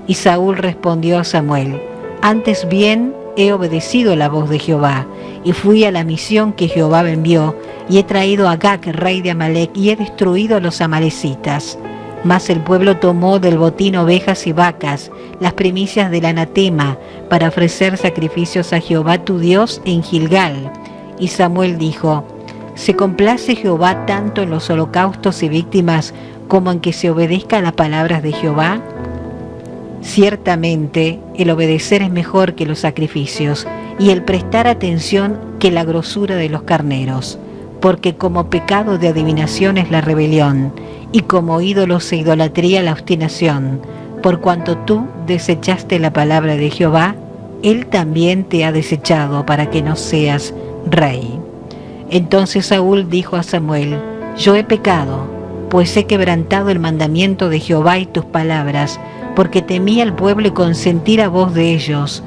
Y Saúl respondió a Samuel: antes bien he obedecido la voz de Jehová, y fui a la misión que Jehová me envió, y he traído a Agag, rey de Amalec, y he destruido a los amalecitas. Mas el pueblo tomó del botín ovejas y vacas, las primicias del anatema, para ofrecer sacrificios a Jehová tu Dios en Gilgal. Y Samuel dijo: ¿se complace Jehová tanto en los holocaustos y víctimas como en que se obedezca a las palabras de Jehová? Ciertamente, el obedecer es mejor que los sacrificios, y el prestar atención que la grosura de los carneros, porque como pecado de adivinación es la rebelión, y como ídolos e idolatría la obstinación. Por cuanto tú desechaste la palabra de Jehová, él también te ha desechado para que no seas rey. Entonces Saúl dijo a Samuel: yo he pecado, pues he quebrantado el mandamiento de Jehová y tus palabras, porque temí al pueblo y consentí la voz de ellos.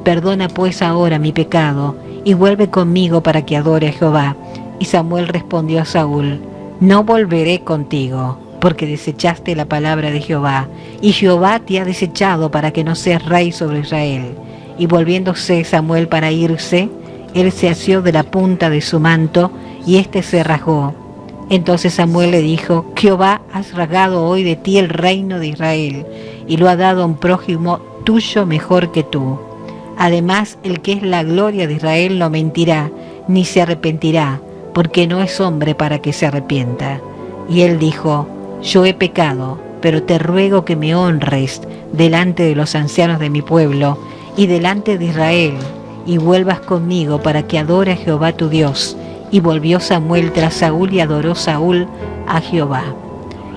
Perdona pues ahora mi pecado, y vuelve conmigo para que adore a Jehová. Y Samuel respondió a Saúl: no volveré contigo, porque desechaste la palabra de Jehová, y Jehová te ha desechado para que no seas rey sobre Israel. Y volviéndose Samuel para irse, él se asió de la punta de su manto, y éste se rasgó. Entonces Samuel le dijo: Jehová has rasgado hoy de ti el reino de Israel, y lo ha dado a un prójimo tuyo mejor que tú. Además, el que es la gloria de Israel no mentirá, ni se arrepentirá, porque no es hombre para que se arrepienta. Y él dijo: yo he pecado, pero te ruego que me honres delante de los ancianos de mi pueblo y delante de Israel, y vuelvas conmigo para que adore a Jehová tu Dios. Y volvió Samuel tras Saúl, y adoró Saúl a Jehová.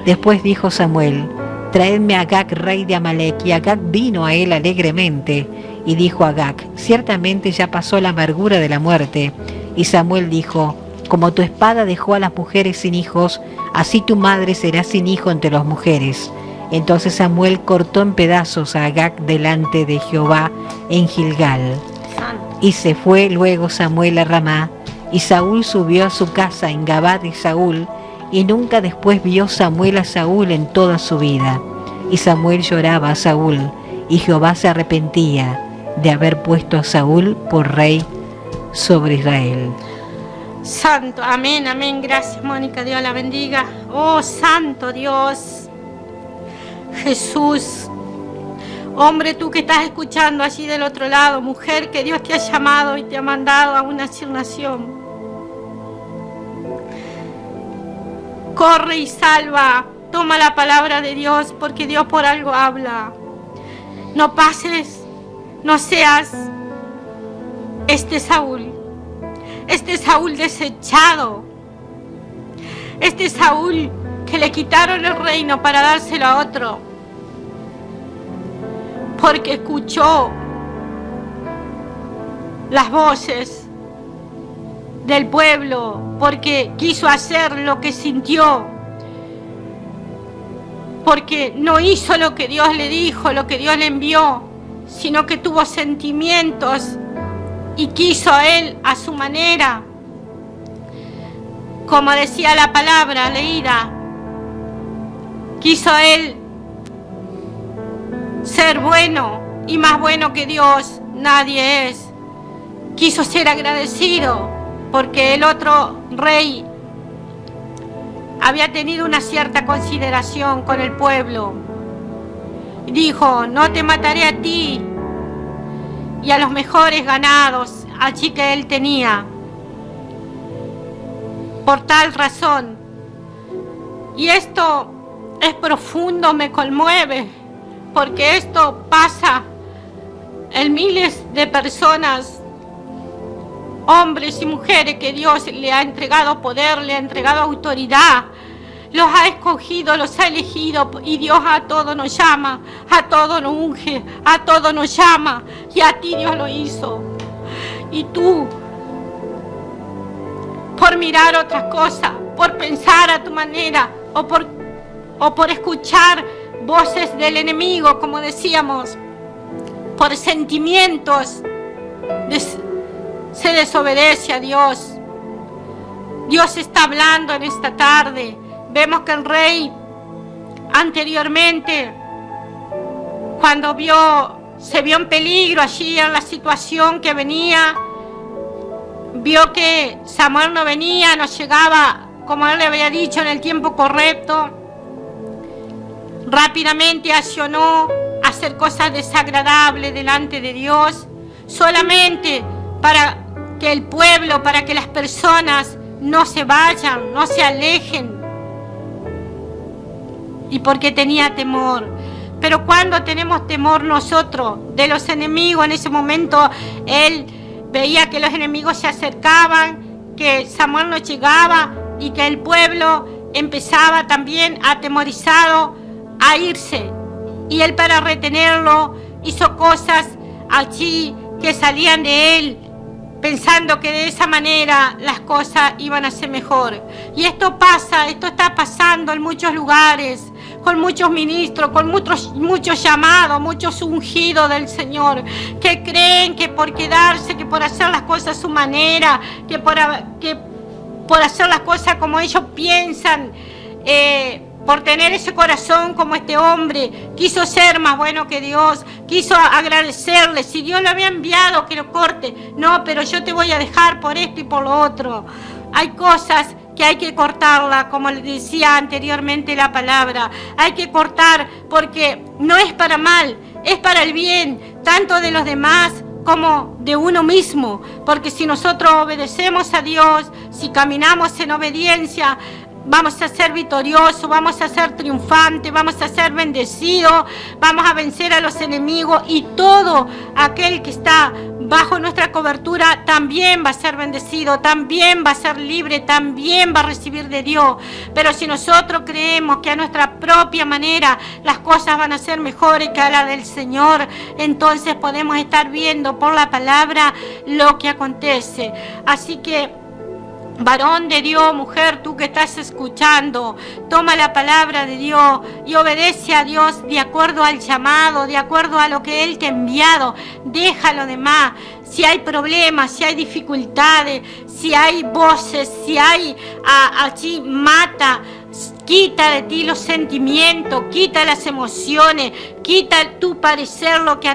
Después dijo Samuel: traedme a Agag, rey de Amalec. Y Agag vino a él alegremente. Y dijo Agag: ciertamente ya pasó la amargura de la muerte. Y Samuel dijo: como tu espada dejó a las mujeres sin hijos, así tu madre será sin hijo entre las mujeres. Entonces Samuel cortó en pedazos a Agag delante de Jehová en Gilgal. Y se fue luego Samuel a Ramá, y Saúl subió a su casa en Gabá de Saúl, y nunca después vio Samuel a Saúl en toda su vida. Y Samuel lloraba a Saúl, y Jehová se arrepentía de haber puesto a Saúl por rey sobre Israel. Santo, amén, amén. Gracias, Mónica, Dios la bendiga. Oh, santo Dios. Jesús, hombre, tú que estás escuchando allí del otro lado, mujer, que Dios te ha llamado y te ha mandado a una asignación. Corre y salva, toma la palabra de Dios, porque Dios por algo habla. No pases, no seas este Saúl desechado, este Saúl que le quitaron el reino para dárselo a otro, porque escuchó las voces del pueblo, porque quiso hacer lo que sintió, porque no hizo lo que Dios le dijo, lo que Dios le envió, sino que tuvo sentimientos y quiso él a su manera, como decía la palabra leída, quiso él ser bueno, y más bueno que Dios nadie es. Quiso ser agradecido porque el otro rey había tenido una cierta consideración con el pueblo. Dijo: no te mataré a ti y a los mejores ganados allí que él tenía. Por tal razón, y esto es profundo, me conmueve, porque esto pasa en miles de personas, hombres y mujeres que Dios le ha entregado poder, le ha entregado autoridad, los ha escogido, los ha elegido, y Dios a todos nos llama, a todos nos unge, a todos nos llama, y a ti Dios lo hizo. Y tú, por mirar otras cosas, por pensar a tu manera, o por escuchar voces del enemigo, como decíamos, por sentimientos, se desobedece a Dios. Dios está hablando en esta tarde. Vemos que el rey anteriormente, cuando se vio en peligro allí en la situación que venía, vio que Samuel no venía, no llegaba, como él le había dicho, en el tiempo correcto. Rápidamente accionó a hacer cosas desagradables delante de Dios, solamente para que el pueblo, para que las personas no se vayan, no se alejen, y porque tenía temor. Pero cuando tenemos temor nosotros de los enemigos, en ese momento él veía que los enemigos se acercaban, que Samuel no llegaba y que el pueblo empezaba también atemorizado a irse. Y él, para retenerlo, hizo cosas allí que salían de él, pensando que de esa manera las cosas iban a ser mejor. Y esto está pasando en muchos lugares, con muchos ministros, con muchos llamados, muchos ungidos del Señor, que creen que por quedarse, que por hacer las cosas a su manera, que por hacer las cosas como ellos piensan, por tener ese corazón como este hombre, quiso ser más bueno que Dios, quiso agradecerle. Si Dios lo había enviado, que lo corte. No, pero yo te voy a dejar por esto y por lo otro. Hay cosas que hay que cortarla, como le decía anteriormente la palabra. Hay que cortar porque no es para mal, es para el bien, tanto de los demás como de uno mismo. Porque si nosotros obedecemos a Dios, si caminamos en obediencia, vamos a ser victoriosos, vamos a ser triunfantes, vamos a ser bendecidos, vamos a vencer a los enemigos, y todo aquel que está bajo nuestra cobertura también va a ser bendecido, también va a ser libre, también va a recibir de Dios. Pero si nosotros creemos que a nuestra propia manera las cosas van a ser mejores que a la del Señor, entonces podemos estar viendo por la palabra lo que acontece. Así que, varón de Dios, mujer, tú que estás escuchando, toma la palabra de Dios y obedece a Dios de acuerdo al llamado, de acuerdo a lo que Él te ha enviado. Deja lo demás. Si hay problemas, si hay dificultades, si hay voces, si hay allí mata, quita de ti los sentimientos, quita las emociones, quita tu parecer, lo que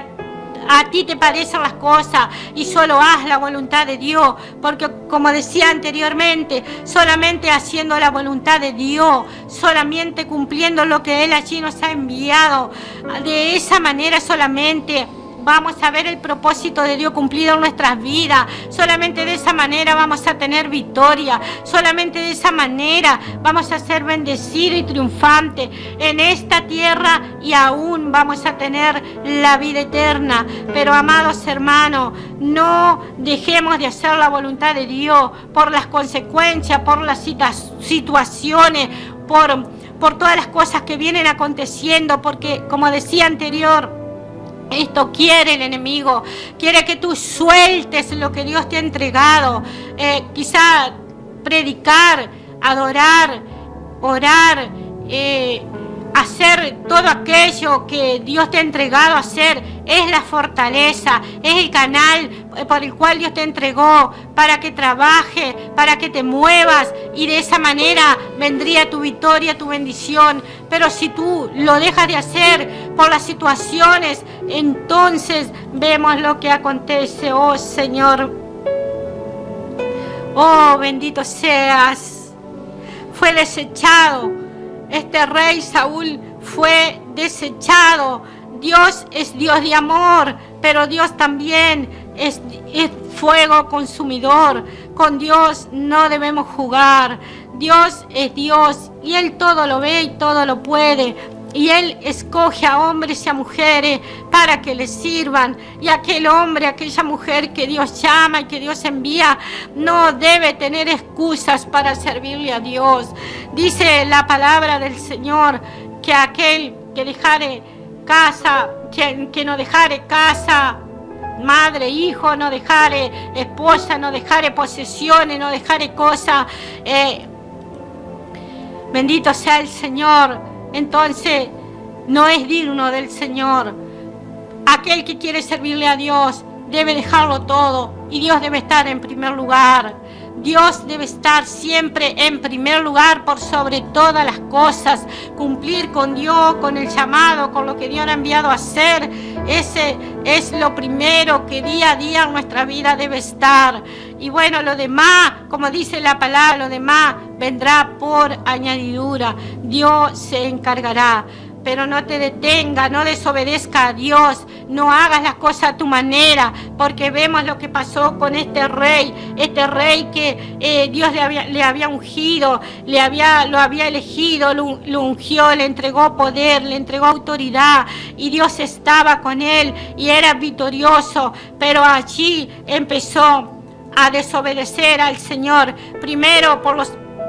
a ti te parecen las cosas y solo haz la voluntad de Dios, porque como decía anteriormente, solamente haciendo la voluntad de Dios, solamente cumpliendo lo que Él allí nos ha enviado, de esa manera solamente vamos a ver el propósito de Dios cumplido en nuestras vidas. Solamente de esa manera vamos a tener victoria. Solamente de esa manera vamos a ser bendecidos y triunfantes en esta tierra, y aún vamos a tener la vida eterna. Pero amados hermanos, no dejemos de hacer la voluntad de Dios por las consecuencias, por las situaciones, por todas las cosas que vienen aconteciendo, porque como decía anterior, esto quiere el enemigo, quiere que tú sueltes lo que Dios te ha entregado, quizá predicar, adorar, orar, hacer todo aquello que Dios te ha entregado a hacer. Es la fortaleza, es el canal por el cual Dios te entregó para que trabaje, para que te muevas, y de esa manera vendría tu victoria, tu bendición. Pero si tú lo dejas de hacer por las situaciones, entonces vemos lo que acontece. Oh Señor, oh bendito seas. Fue desechado, este rey Saúl fue desechado. Dios es Dios de amor, pero Dios también es fuego consumidor. Con Dios no debemos jugar. Dios es Dios y Él todo lo ve y todo lo puede. Y Él escoge a hombres y a mujeres para que le sirvan. Y aquel hombre, aquella mujer que Dios llama y que Dios envía, no debe tener excusas para servirle a Dios. Dice la palabra del Señor que aquel que dejare casa, que no dejare casa, madre, hijo, no dejare esposa, no dejare posesiones, no dejare cosas, bendito sea el Señor, entonces no es digno del Señor. Aquel que quiere servirle a Dios debe dejarlo todo, y Dios debe estar en primer lugar. Dios debe estar siempre en primer lugar por sobre todas las cosas. Cumplir con Dios, con el llamado, con lo que Dios ha enviado a hacer. Ese es lo primero que día a día en nuestra vida debe estar. Y bueno, lo demás, como dice la palabra, lo demás vendrá por añadidura. Dios se encargará. Pero no te detenga, no desobedezca a Dios, no hagas las cosas a tu manera, porque vemos lo que pasó con este rey que Dios le había ungido, lo había elegido, lo ungió, le entregó poder, le entregó autoridad, y Dios estaba con él y era victorioso, pero allí empezó a desobedecer al Señor, primero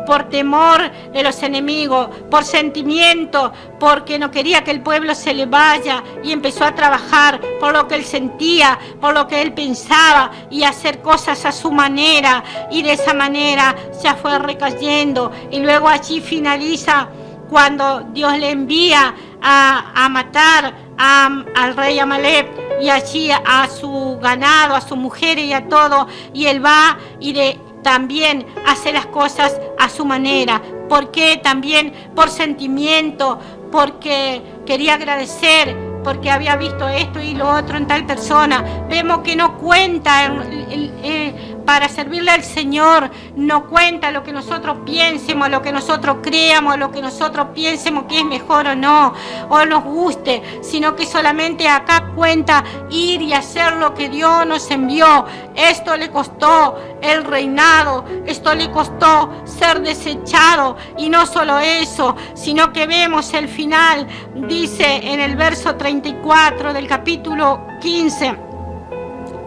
por temor de los enemigos, por sentimiento, porque no quería que el pueblo se le vaya, y empezó a trabajar por lo que él sentía, por lo que él pensaba, y hacer cosas a su manera, y de esa manera ya fue recayendo. Y luego allí finaliza cuando Dios le envía a matar al rey Amalek, y allí a su ganado, a sus mujeres y a todo, y él va y también hace las cosas a su manera. ¿Por qué? También por sentimiento, porque quería agradecer, porque había visto esto y lo otro en tal persona. Vemos que no cuenta para servirle al Señor, no cuenta lo que nosotros piensemos, lo que nosotros creamos, lo que nosotros piensemos que es mejor o no, o nos guste, sino que solamente acá cuenta ir y hacer lo que Dios nos envió. Esto le costó el reinado, esto le costó ser desechado, y no solo eso, sino que vemos el final. Dice en el verso 34 del capítulo 15,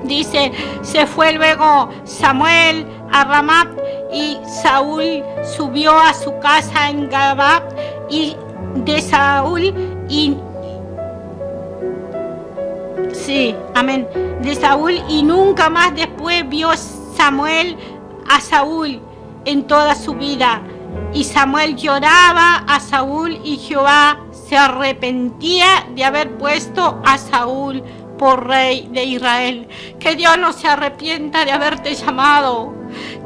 dice: se fue luego Samuel a Ramá, y Saúl subió a su casa en Gabá, y de Saúl y nunca más después vio Samuel a Saúl en toda su vida. Y Samuel lloraba a Saúl, y Jehová se arrepentía de haber puesto a Saúl por rey de Israel. Que Dios no se arrepienta de haberte llamado,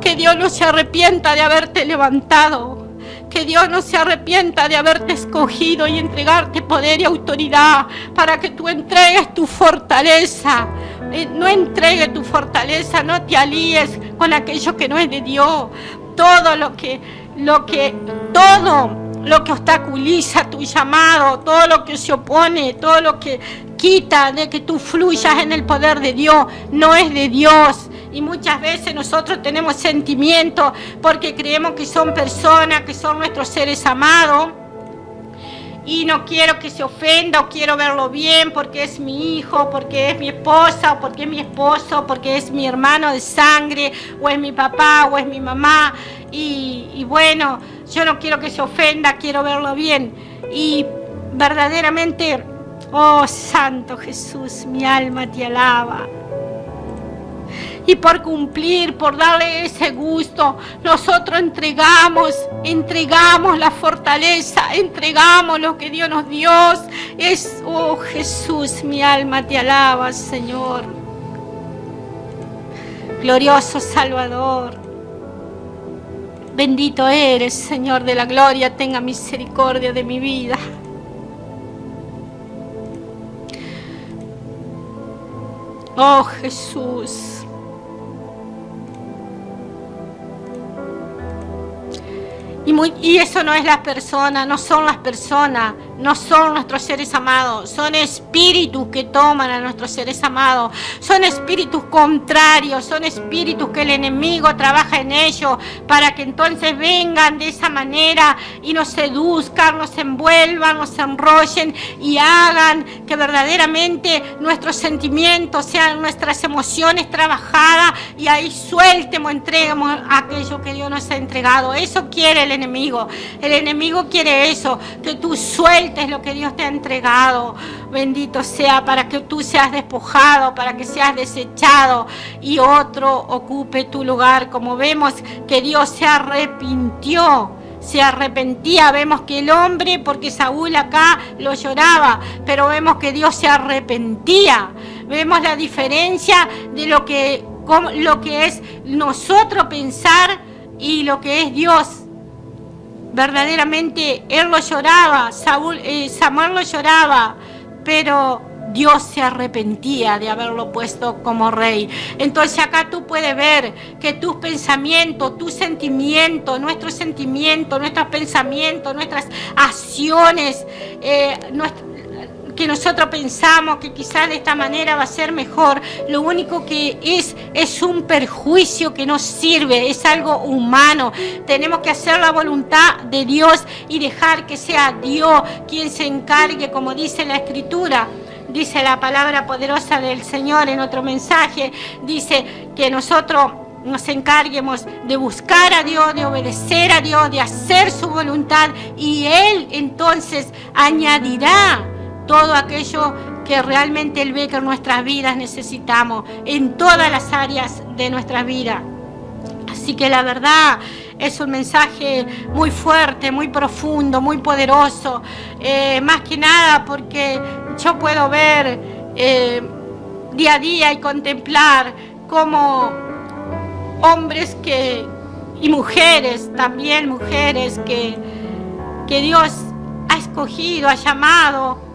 que Dios no se arrepienta de haberte levantado, que Dios no se arrepienta de haberte escogido y entregarte poder y autoridad para que tú entregues tu fortaleza. No entregues tu fortaleza, no te alíes con aquello que no es de Dios. Todo lo que obstaculiza tu llamado, todo lo que se opone, todo lo que quita de que tú fluyas en el poder de Dios, no es de Dios. Y muchas veces nosotros tenemos sentimientos porque creemos que son personas, que son nuestros seres amados. Y no quiero que se ofenda, o quiero verlo bien porque es mi hijo, porque es mi esposa, o porque es mi esposo, porque es mi hermano de sangre, o es mi papá, o es mi mamá. Y bueno, yo no quiero que se ofenda, quiero verlo bien. Y verdaderamente, oh Santo Jesús, mi alma te alaba. Y por cumplir, por darle ese gusto, nosotros entregamos la fortaleza, entregamos lo que Dios nos dio. Oh Jesús, mi alma te alaba, Señor. Glorioso Salvador. Bendito eres, Señor de la gloria, tenga misericordia de mi vida. Oh Jesús. Y eso no es la persona, no son las personas, no son nuestros seres amados, son espíritus que toman a nuestros seres amados, son espíritus contrarios, son espíritus que el enemigo trabaja en ellos para que entonces vengan de esa manera y nos seduzcan, nos envuelvan, nos enrollen y hagan que verdaderamente nuestros sentimientos sean nuestras emociones trabajadas y ahí sueltemos, entreguemos aquello que Dios nos ha entregado. Eso quiere el enemigo. El enemigo quiere eso, que tú sueltes lo que Dios te ha entregado. Bendito sea, para que tú seas despojado, para que seas desechado y otro ocupe tu lugar. Como vemos que Dios se arrepentía, vemos que el hombre, porque Saúl acá lo lloraba, pero vemos que Dios se arrepentía. Vemos la diferencia de lo que es nosotros pensar y lo que es Dios. Verdaderamente él lo lloraba, Samuel lo lloraba, pero Dios se arrepentía de haberlo puesto como rey. Entonces acá tú puedes ver que tus pensamientos, tus sentimientos, nuestros pensamientos, nuestras acciones, que nosotros pensamos que quizás de esta manera va a ser mejor, lo único que es un perjuicio que no sirve, es algo humano. Tenemos que hacer la voluntad de Dios y dejar que sea Dios quien se encargue, como dice la Escritura. Dice la palabra poderosa del Señor en otro mensaje, dice que nosotros nos encarguemos de buscar a Dios, de obedecer a Dios, de hacer su voluntad, y Él entonces añadirá todo aquello que realmente Él ve que en nuestras vidas necesitamos, en todas las áreas de nuestra vida. Así que la verdad es un mensaje muy fuerte, muy profundo, muy poderoso, más que nada porque yo puedo ver día a día y contemplar cómo hombres y mujeres, también mujeres que Dios ha escogido, ha llamado,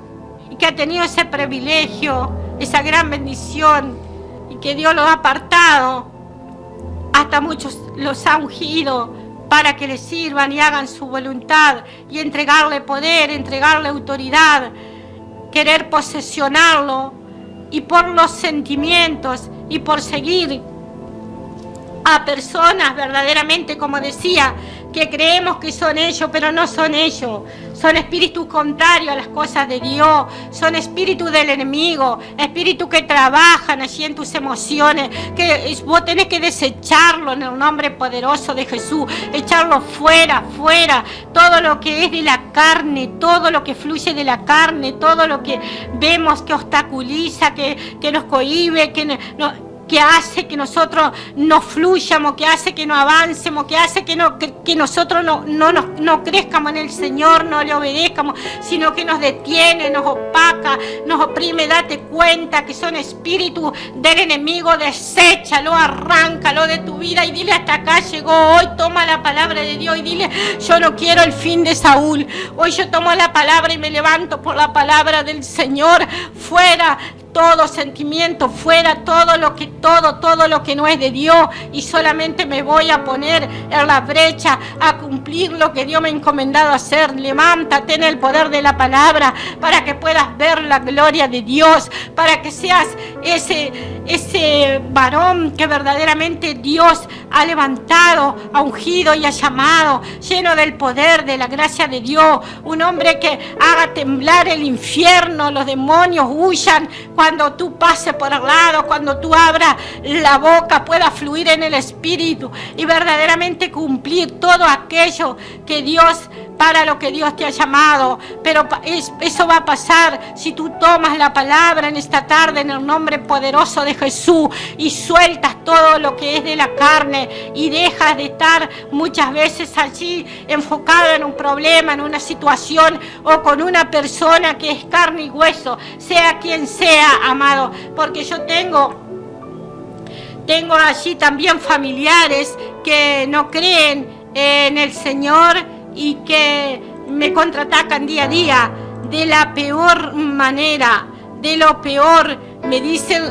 y que ha tenido ese privilegio, esa gran bendición, y que Dios los ha apartado, hasta muchos los ha ungido para que le sirvan y hagan su voluntad, y entregarle poder, entregarle autoridad, querer posesionarlo, y por los sentimientos, y por seguir a personas verdaderamente, como decía, que creemos que son ellos, pero no son ellos. Son espíritus contrarios a las cosas de Dios, son espíritus del enemigo, espíritus que trabajan allí en tus emociones, que vos tenés que desecharlo en el nombre poderoso de Jesús, echarlo fuera, todo lo que es de la carne, todo lo que fluye de la carne, todo lo que vemos que obstaculiza, que nos cohíbe, que que hace que nosotros no fluyamos, que hace que no avancemos, que hace que nosotros no crezcamos en el Señor, no le obedezcamos, sino que nos detiene, nos opaca, nos oprime. Date cuenta que son espíritus del enemigo. Deséchalo, arráncalo de tu vida y dile: hasta acá llegó hoy. Toma la palabra de Dios y dile: yo no quiero el fin de Saúl. Hoy yo tomo la palabra y me levanto por la palabra del Señor. Fuera todo sentimiento, fuera todo lo que no es de Dios, y solamente me voy a poner en la brecha a cumplir lo que Dios me ha encomendado a hacer. Levántate en el poder de la palabra para que puedas ver la gloria de Dios, para que seas ese varón que verdaderamente Dios ha levantado, ha ungido y ha llamado, lleno del poder, de la gracia de Dios, un hombre que haga temblar el infierno, los demonios huyan cuando tú pases por al lado, cuando tú abras la boca, pueda fluir en el Espíritu y verdaderamente cumplir todo aquello que Dios, para lo que Dios te ha llamado. Pero eso va a pasar si tú tomas la palabra en esta tarde en el nombre poderoso de Jesús y sueltas todo lo que es de la carne y dejas de estar muchas veces allí enfocado en un problema, en una situación o con una persona que es carne y hueso, sea quien sea, amado, porque yo tengo allí también familiares que no creen en el Señor y que me contraatacan día a día de la peor manera, de lo peor, me dicen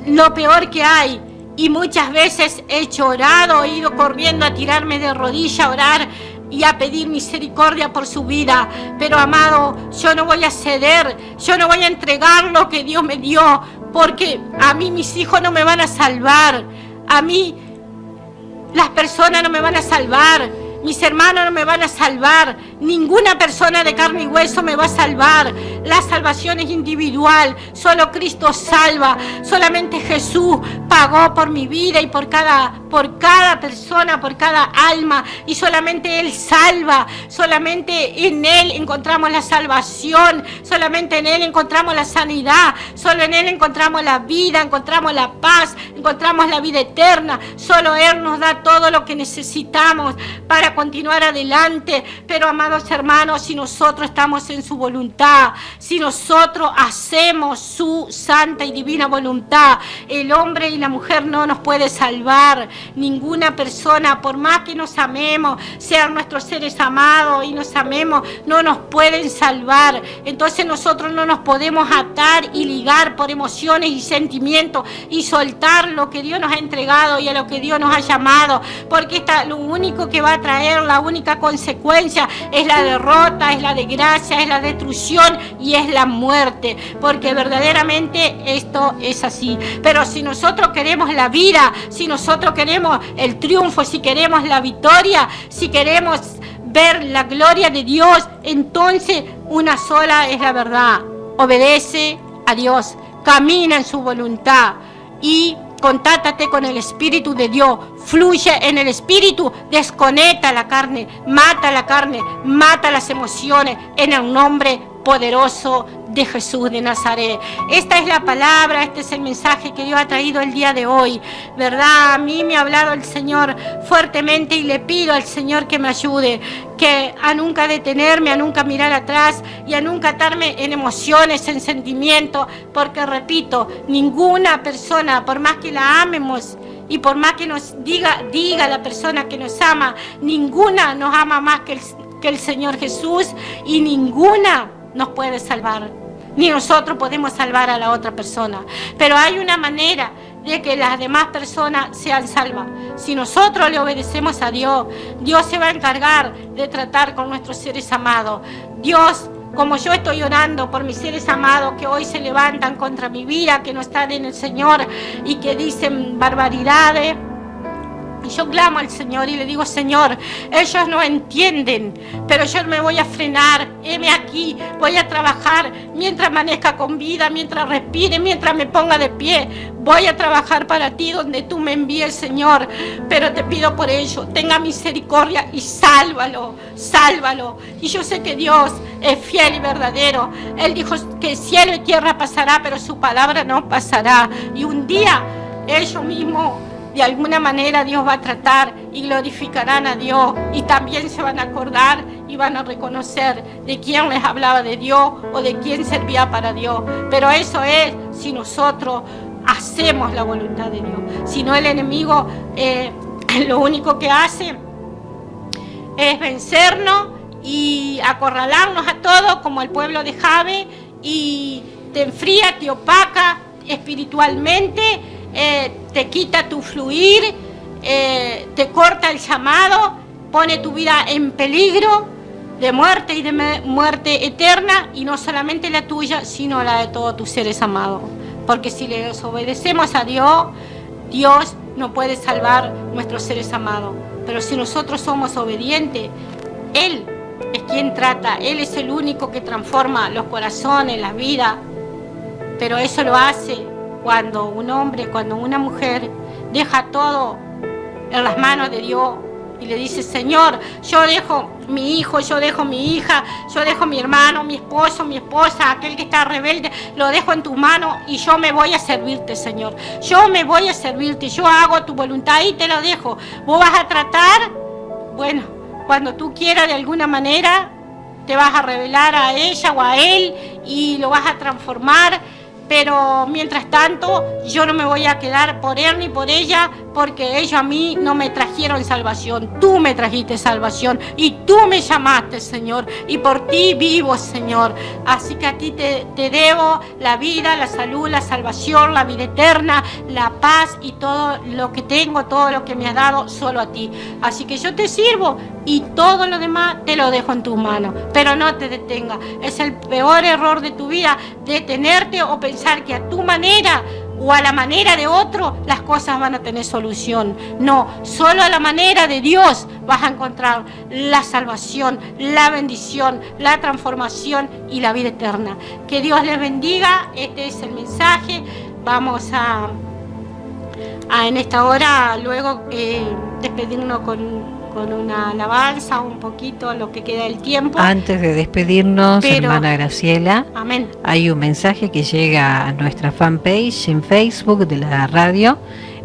lo peor que hay, y muchas veces he llorado, he ido corriendo a tirarme de rodillas a orar y a pedir misericordia por su vida. Pero amado, yo no voy a ceder, yo no voy a entregar lo que Dios me dio, porque a mí mis hijos no me van a salvar, a mí las personas no me van a salvar, mis hermanos no me van a salvar, ninguna persona de carne y hueso me va a salvar. La salvación es individual, solo Cristo salva, solamente Jesús pagó por mi vida y por cada persona, por cada alma, y solamente Él salva, solamente en Él encontramos la salvación, solamente en Él encontramos la sanidad, solo en Él encontramos la vida, encontramos la paz, encontramos la vida eterna, solo Él nos da todo lo que necesitamos para continuar adelante. Pero amados hermanos, si nosotros estamos en su voluntad, si nosotros hacemos su santa y divina voluntad, el hombre y la mujer no nos puede salvar. Ninguna persona, por más que nos amemos, sean nuestros seres amados y nos amemos, no nos pueden salvar. Entonces nosotros no nos podemos atar y ligar por emociones y sentimientos y soltar lo que Dios nos ha entregado y a lo que Dios nos ha llamado, porque lo único que va a traer, la única consecuencia es la derrota, es la desgracia, es la destrucción y es la muerte, porque verdaderamente esto es así. Pero si nosotros queremos la vida, si nosotros queremos el triunfo, si queremos la victoria, si queremos ver la gloria de Dios, entonces una sola es la verdad: obedece a Dios, camina en su voluntad y contáctate con el Espíritu de Dios, fluye en el Espíritu, desconecta la carne, mata las emociones en el nombre poderoso de Jesús de Nazaret. Esta es la palabra, este es el mensaje que Dios ha traído el día de hoy, ¿verdad? A mí me ha hablado el Señor fuertemente y le pido al Señor que me ayude, que a nunca detenerme, a nunca mirar atrás y a nunca atarme en emociones, en sentimientos, porque repito, ninguna persona, por más que la amemos y por más que nos diga la persona que nos ama, ninguna nos ama más que el Señor Jesús, y ninguna nos puede salvar, ni nosotros podemos salvar a la otra persona. Pero hay una manera de que las demás personas sean salvas. Si nosotros le obedecemos a Dios, Dios se va a encargar de tratar con nuestros seres amados. Dios, como yo estoy orando por mis seres amados que hoy se levantan contra mi vida, que no están en el Señor y que dicen barbaridades, y yo clamo al Señor y le digo: Señor, ellos no entienden, pero yo me voy a frenar, heme aquí, voy a trabajar mientras amanezca con vida, mientras respire, mientras me ponga de pie, voy a trabajar para ti donde tú me envíes, Señor. Pero te pido por ello, tenga misericordia y sálvalo. Y yo sé que Dios es fiel y verdadero. Él dijo que cielo y tierra pasará, pero su palabra no pasará. Y un día ellos mismos, de alguna manera Dios va a tratar y glorificarán a Dios, y también se van a acordar y van a reconocer de quién les hablaba de Dios o de quién servía para Dios. Pero eso es si nosotros hacemos la voluntad de Dios. Si no, el enemigo lo único que hace es vencernos y acorralarnos a todos, como el pueblo de Jabe, y te enfría, te opaca espiritualmente, te quita tu fluir, te corta el llamado, pone tu vida en peligro de muerte y de muerte eterna, y no solamente la tuya, sino la de todos tus seres amados. Porque si le desobedecemos a Dios, Dios no puede salvar nuestros seres amados. Pero si nosotros somos obedientes, Él es quien trata, Él es el único que transforma los corazones, la vida. Pero eso lo hace cuando un hombre, cuando una mujer deja todo en las manos de Dios y le dice: Señor, yo dejo mi hijo, yo dejo mi hija, yo dejo mi hermano, mi esposo, mi esposa, aquel que está rebelde, lo dejo en tus manos y yo me voy a servirte, Señor. Yo me voy a servirte, yo hago tu voluntad y te lo dejo. Vos vas a tratar, bueno, cuando tú quieras de alguna manera, te vas a revelar a ella o a él y lo vas a transformar. Pero mientras tanto, yo no me voy a quedar por él ni por ella, porque ellos a mí no me trajeron salvación. Tú me trajiste salvación y tú me llamaste, Señor, y por ti vivo, Señor. Así que a ti te debo la vida, la salud, la salvación, la vida eterna, la paz y todo lo que tengo, todo lo que me has dado, solo a ti. Así que yo te sirvo y todo lo demás te lo dejo en tus manos. Pero no te detengas. Es el peor error de tu vida, detenerte o pensar que a tu manera o a la manera de otro las cosas van a tener solución. No, solo a la manera de Dios vas a encontrar la salvación, la bendición, la transformación y la vida eterna. Que Dios les bendiga. Este es el mensaje. Vamos a en esta hora luego despedirnos con una alabanza, un poquito lo que queda del tiempo. Antes de despedirnos, hermana Graciela, amén, hay un mensaje que llega a nuestra fanpage en Facebook de la radio.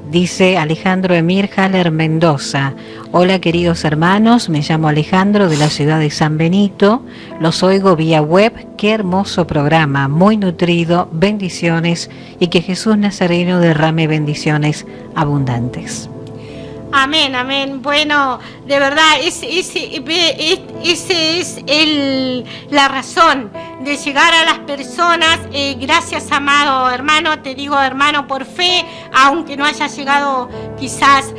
Dice Alejandro Emir Haller Mendoza: hola queridos hermanos, me llamo Alejandro de la ciudad de San Benito, los oigo vía web, qué hermoso programa, muy nutrido, bendiciones, y que Jesús Nazareno derrame bendiciones abundantes. Amén, amén. Bueno, de verdad, ese es la razón de llegar a las personas. Gracias, amado hermano, te digo hermano por fe, aunque no hayas llegado quizás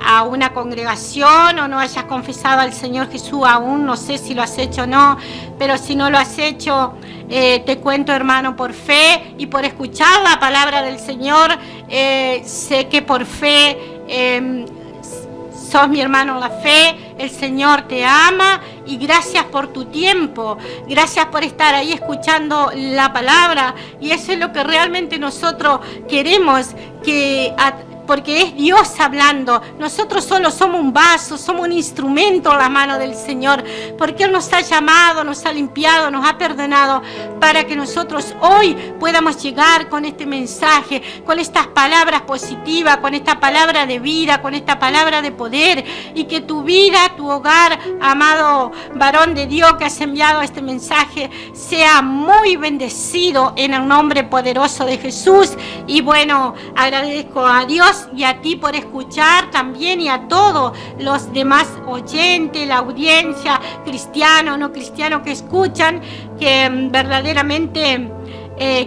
a una congregación o no hayas confesado al Señor Jesús aún, no sé si lo has hecho o no, pero si no lo has hecho, te cuento, hermano, por fe y por escuchar la palabra del Señor, sé que por fe sos mi hermano en la fe, el Señor te ama, y gracias por tu tiempo, gracias por estar ahí escuchando la palabra, y eso es lo que realmente nosotros queremos, porque es Dios hablando. Nosotros solo somos un vaso, somos un instrumento en la mano del Señor, porque Él nos ha llamado, nos ha limpiado, nos ha perdonado, para que nosotros hoy podamos llegar con este mensaje, con estas palabras positivas, con esta palabra de vida, con esta palabra de poder, y que tu vida, tu hogar, amado varón de Dios que has enviado este mensaje, sea muy bendecido en el nombre poderoso de Jesús. Y bueno, agradezco a Dios y a ti por escuchar también, y a todos los demás oyentes, la audiencia, cristiano, no cristiano, que escuchan, que verdaderamente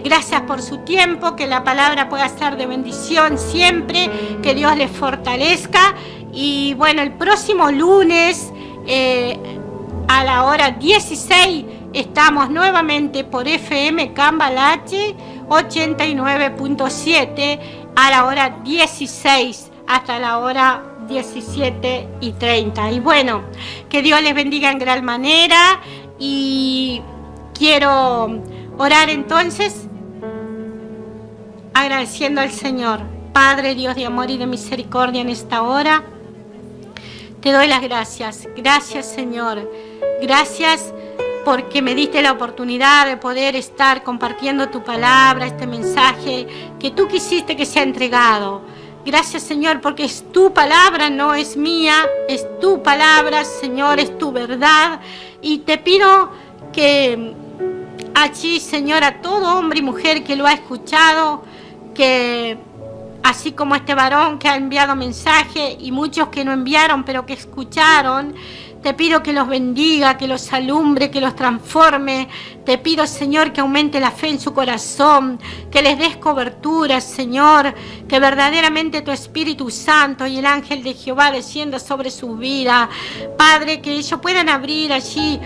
gracias por su tiempo, que la palabra pueda ser de bendición siempre, que Dios les fortalezca. Y bueno, el próximo lunes a la hora 16 estamos nuevamente por FM Cambalache 89.7 a la hora 16 hasta la hora 17:30. Y bueno, que Dios les bendiga en gran manera, y quiero orar entonces agradeciendo al Señor. Padre, Dios de amor y de misericordia, en esta hora te doy las gracias. Gracias, Señor. Gracias porque me diste la oportunidad de poder estar compartiendo tu palabra, este mensaje que tú quisiste que sea entregado. Gracias, Señor, porque es tu palabra, no es mía, es tu palabra, Señor, es tu verdad. Y te pido que allí, Señor, a todo hombre y mujer que lo ha escuchado, que así como este varón que ha enviado mensaje y muchos que no enviaron pero que escucharon, te pido que los bendiga, que los alumbre, que los transforme. Te pido, Señor, que aumente la fe en su corazón, que les des cobertura, Señor, que verdaderamente tu Espíritu Santo y el ángel de Jehová descienda sobre su vida. Padre, que ellos puedan abrir allí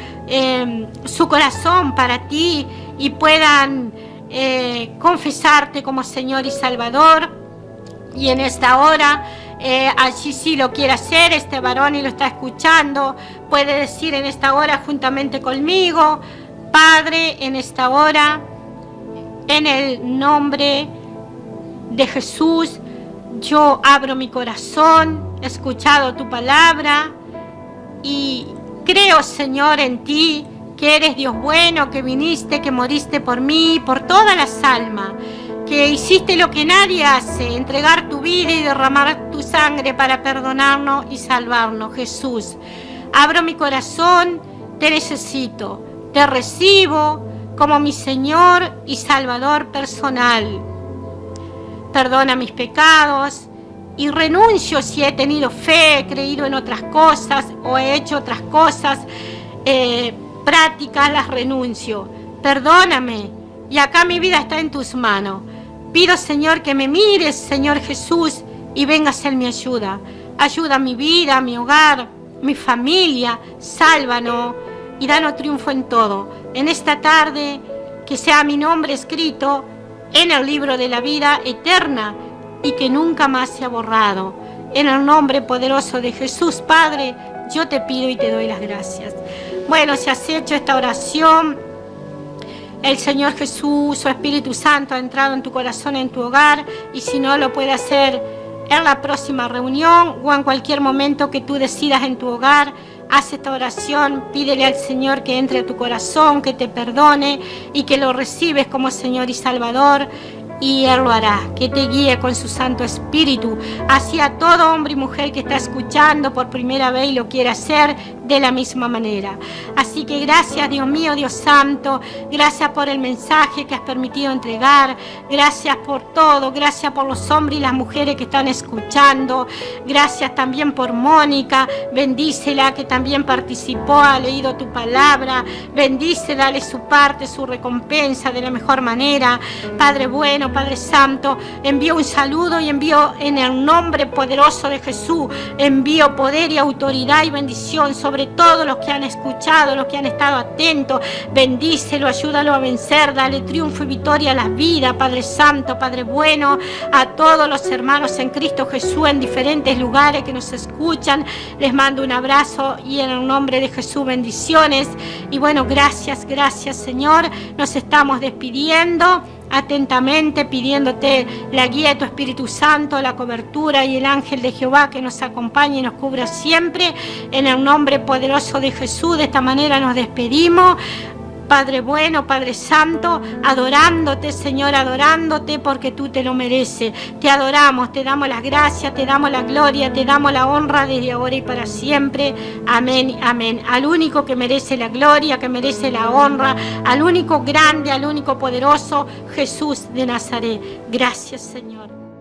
su corazón para ti y puedan confesarte como Señor y Salvador. Y en esta hora, allí sí lo quiere hacer este varón y lo está escuchando, puede decir en esta hora juntamente conmigo: Padre, en esta hora, en el nombre de Jesús, yo abro mi corazón, he escuchado tu palabra y creo, Señor, en ti, que eres Dios bueno, que viniste, que moriste por mí, por todas las almas, que hiciste lo que nadie hace, entregar tu vida y derramar tu sangre para perdonarnos y salvarnos. Jesús, abro mi corazón, te necesito, te recibo como mi Señor y Salvador personal. Perdona mis pecados y renuncio si he tenido fe, he creído en otras cosas o he hecho otras cosas prácticas, las renuncio. Perdóname y acá mi vida está en tus manos. Pido, Señor, que me mires, Señor Jesús, y vengas en mi ayuda. Ayuda a mi vida, a mi hogar, mi familia. Sálvanos y danos triunfo en todo. En esta tarde, que sea mi nombre escrito en el libro de la vida eterna y que nunca más sea borrado. En el nombre poderoso de Jesús, Padre, yo te pido y te doy las gracias. Bueno, si has hecho esta oración, el Señor Jesús, su Espíritu Santo, ha entrado en tu corazón, en tu hogar, y si no, lo puede hacer en la próxima reunión o en cualquier momento que tú decidas en tu hogar. Haz esta oración, pídele al Señor que entre a tu corazón, que te perdone y que lo recibes como Señor y Salvador. Y Él lo hará, que te guíe con su Santo Espíritu hacia todo hombre y mujer que está escuchando por primera vez y lo quiere hacer de la misma manera. Así que gracias, Dios mío, Dios Santo, gracias por el mensaje que has permitido entregar, gracias por todo, gracias por los hombres y las mujeres que están escuchando, gracias también por Mónica, bendícela que también participó, ha leído tu palabra, bendice, dale su parte, su recompensa de la mejor manera. Padre bueno, Padre Santo, envío un saludo y envío en el nombre poderoso de Jesús, envío poder y autoridad y bendición sobre todos los que han escuchado, los que han estado atentos. Bendícelo, ayúdalo a vencer, dale triunfo y victoria a las vidas, Padre Santo, Padre bueno, a todos los hermanos en Cristo Jesús en diferentes lugares que nos escuchan, les mando un abrazo y en el nombre de Jesús bendiciones. Y bueno, gracias Señor, nos estamos despidiendo atentamente, pidiéndote la guía de tu Espíritu Santo, la cobertura y el ángel de Jehová que nos acompañe y nos cubra siempre, en el nombre poderoso de Jesús. De esta manera nos despedimos, Padre bueno, Padre Santo, adorándote, Señor, adorándote porque tú te lo mereces. Te adoramos, te damos las gracias, te damos la gloria, te damos la honra desde ahora y para siempre. Amén, amén. Al único que merece la gloria, que merece la honra, al único grande, al único poderoso, Jesús de Nazaret. Gracias, Señor.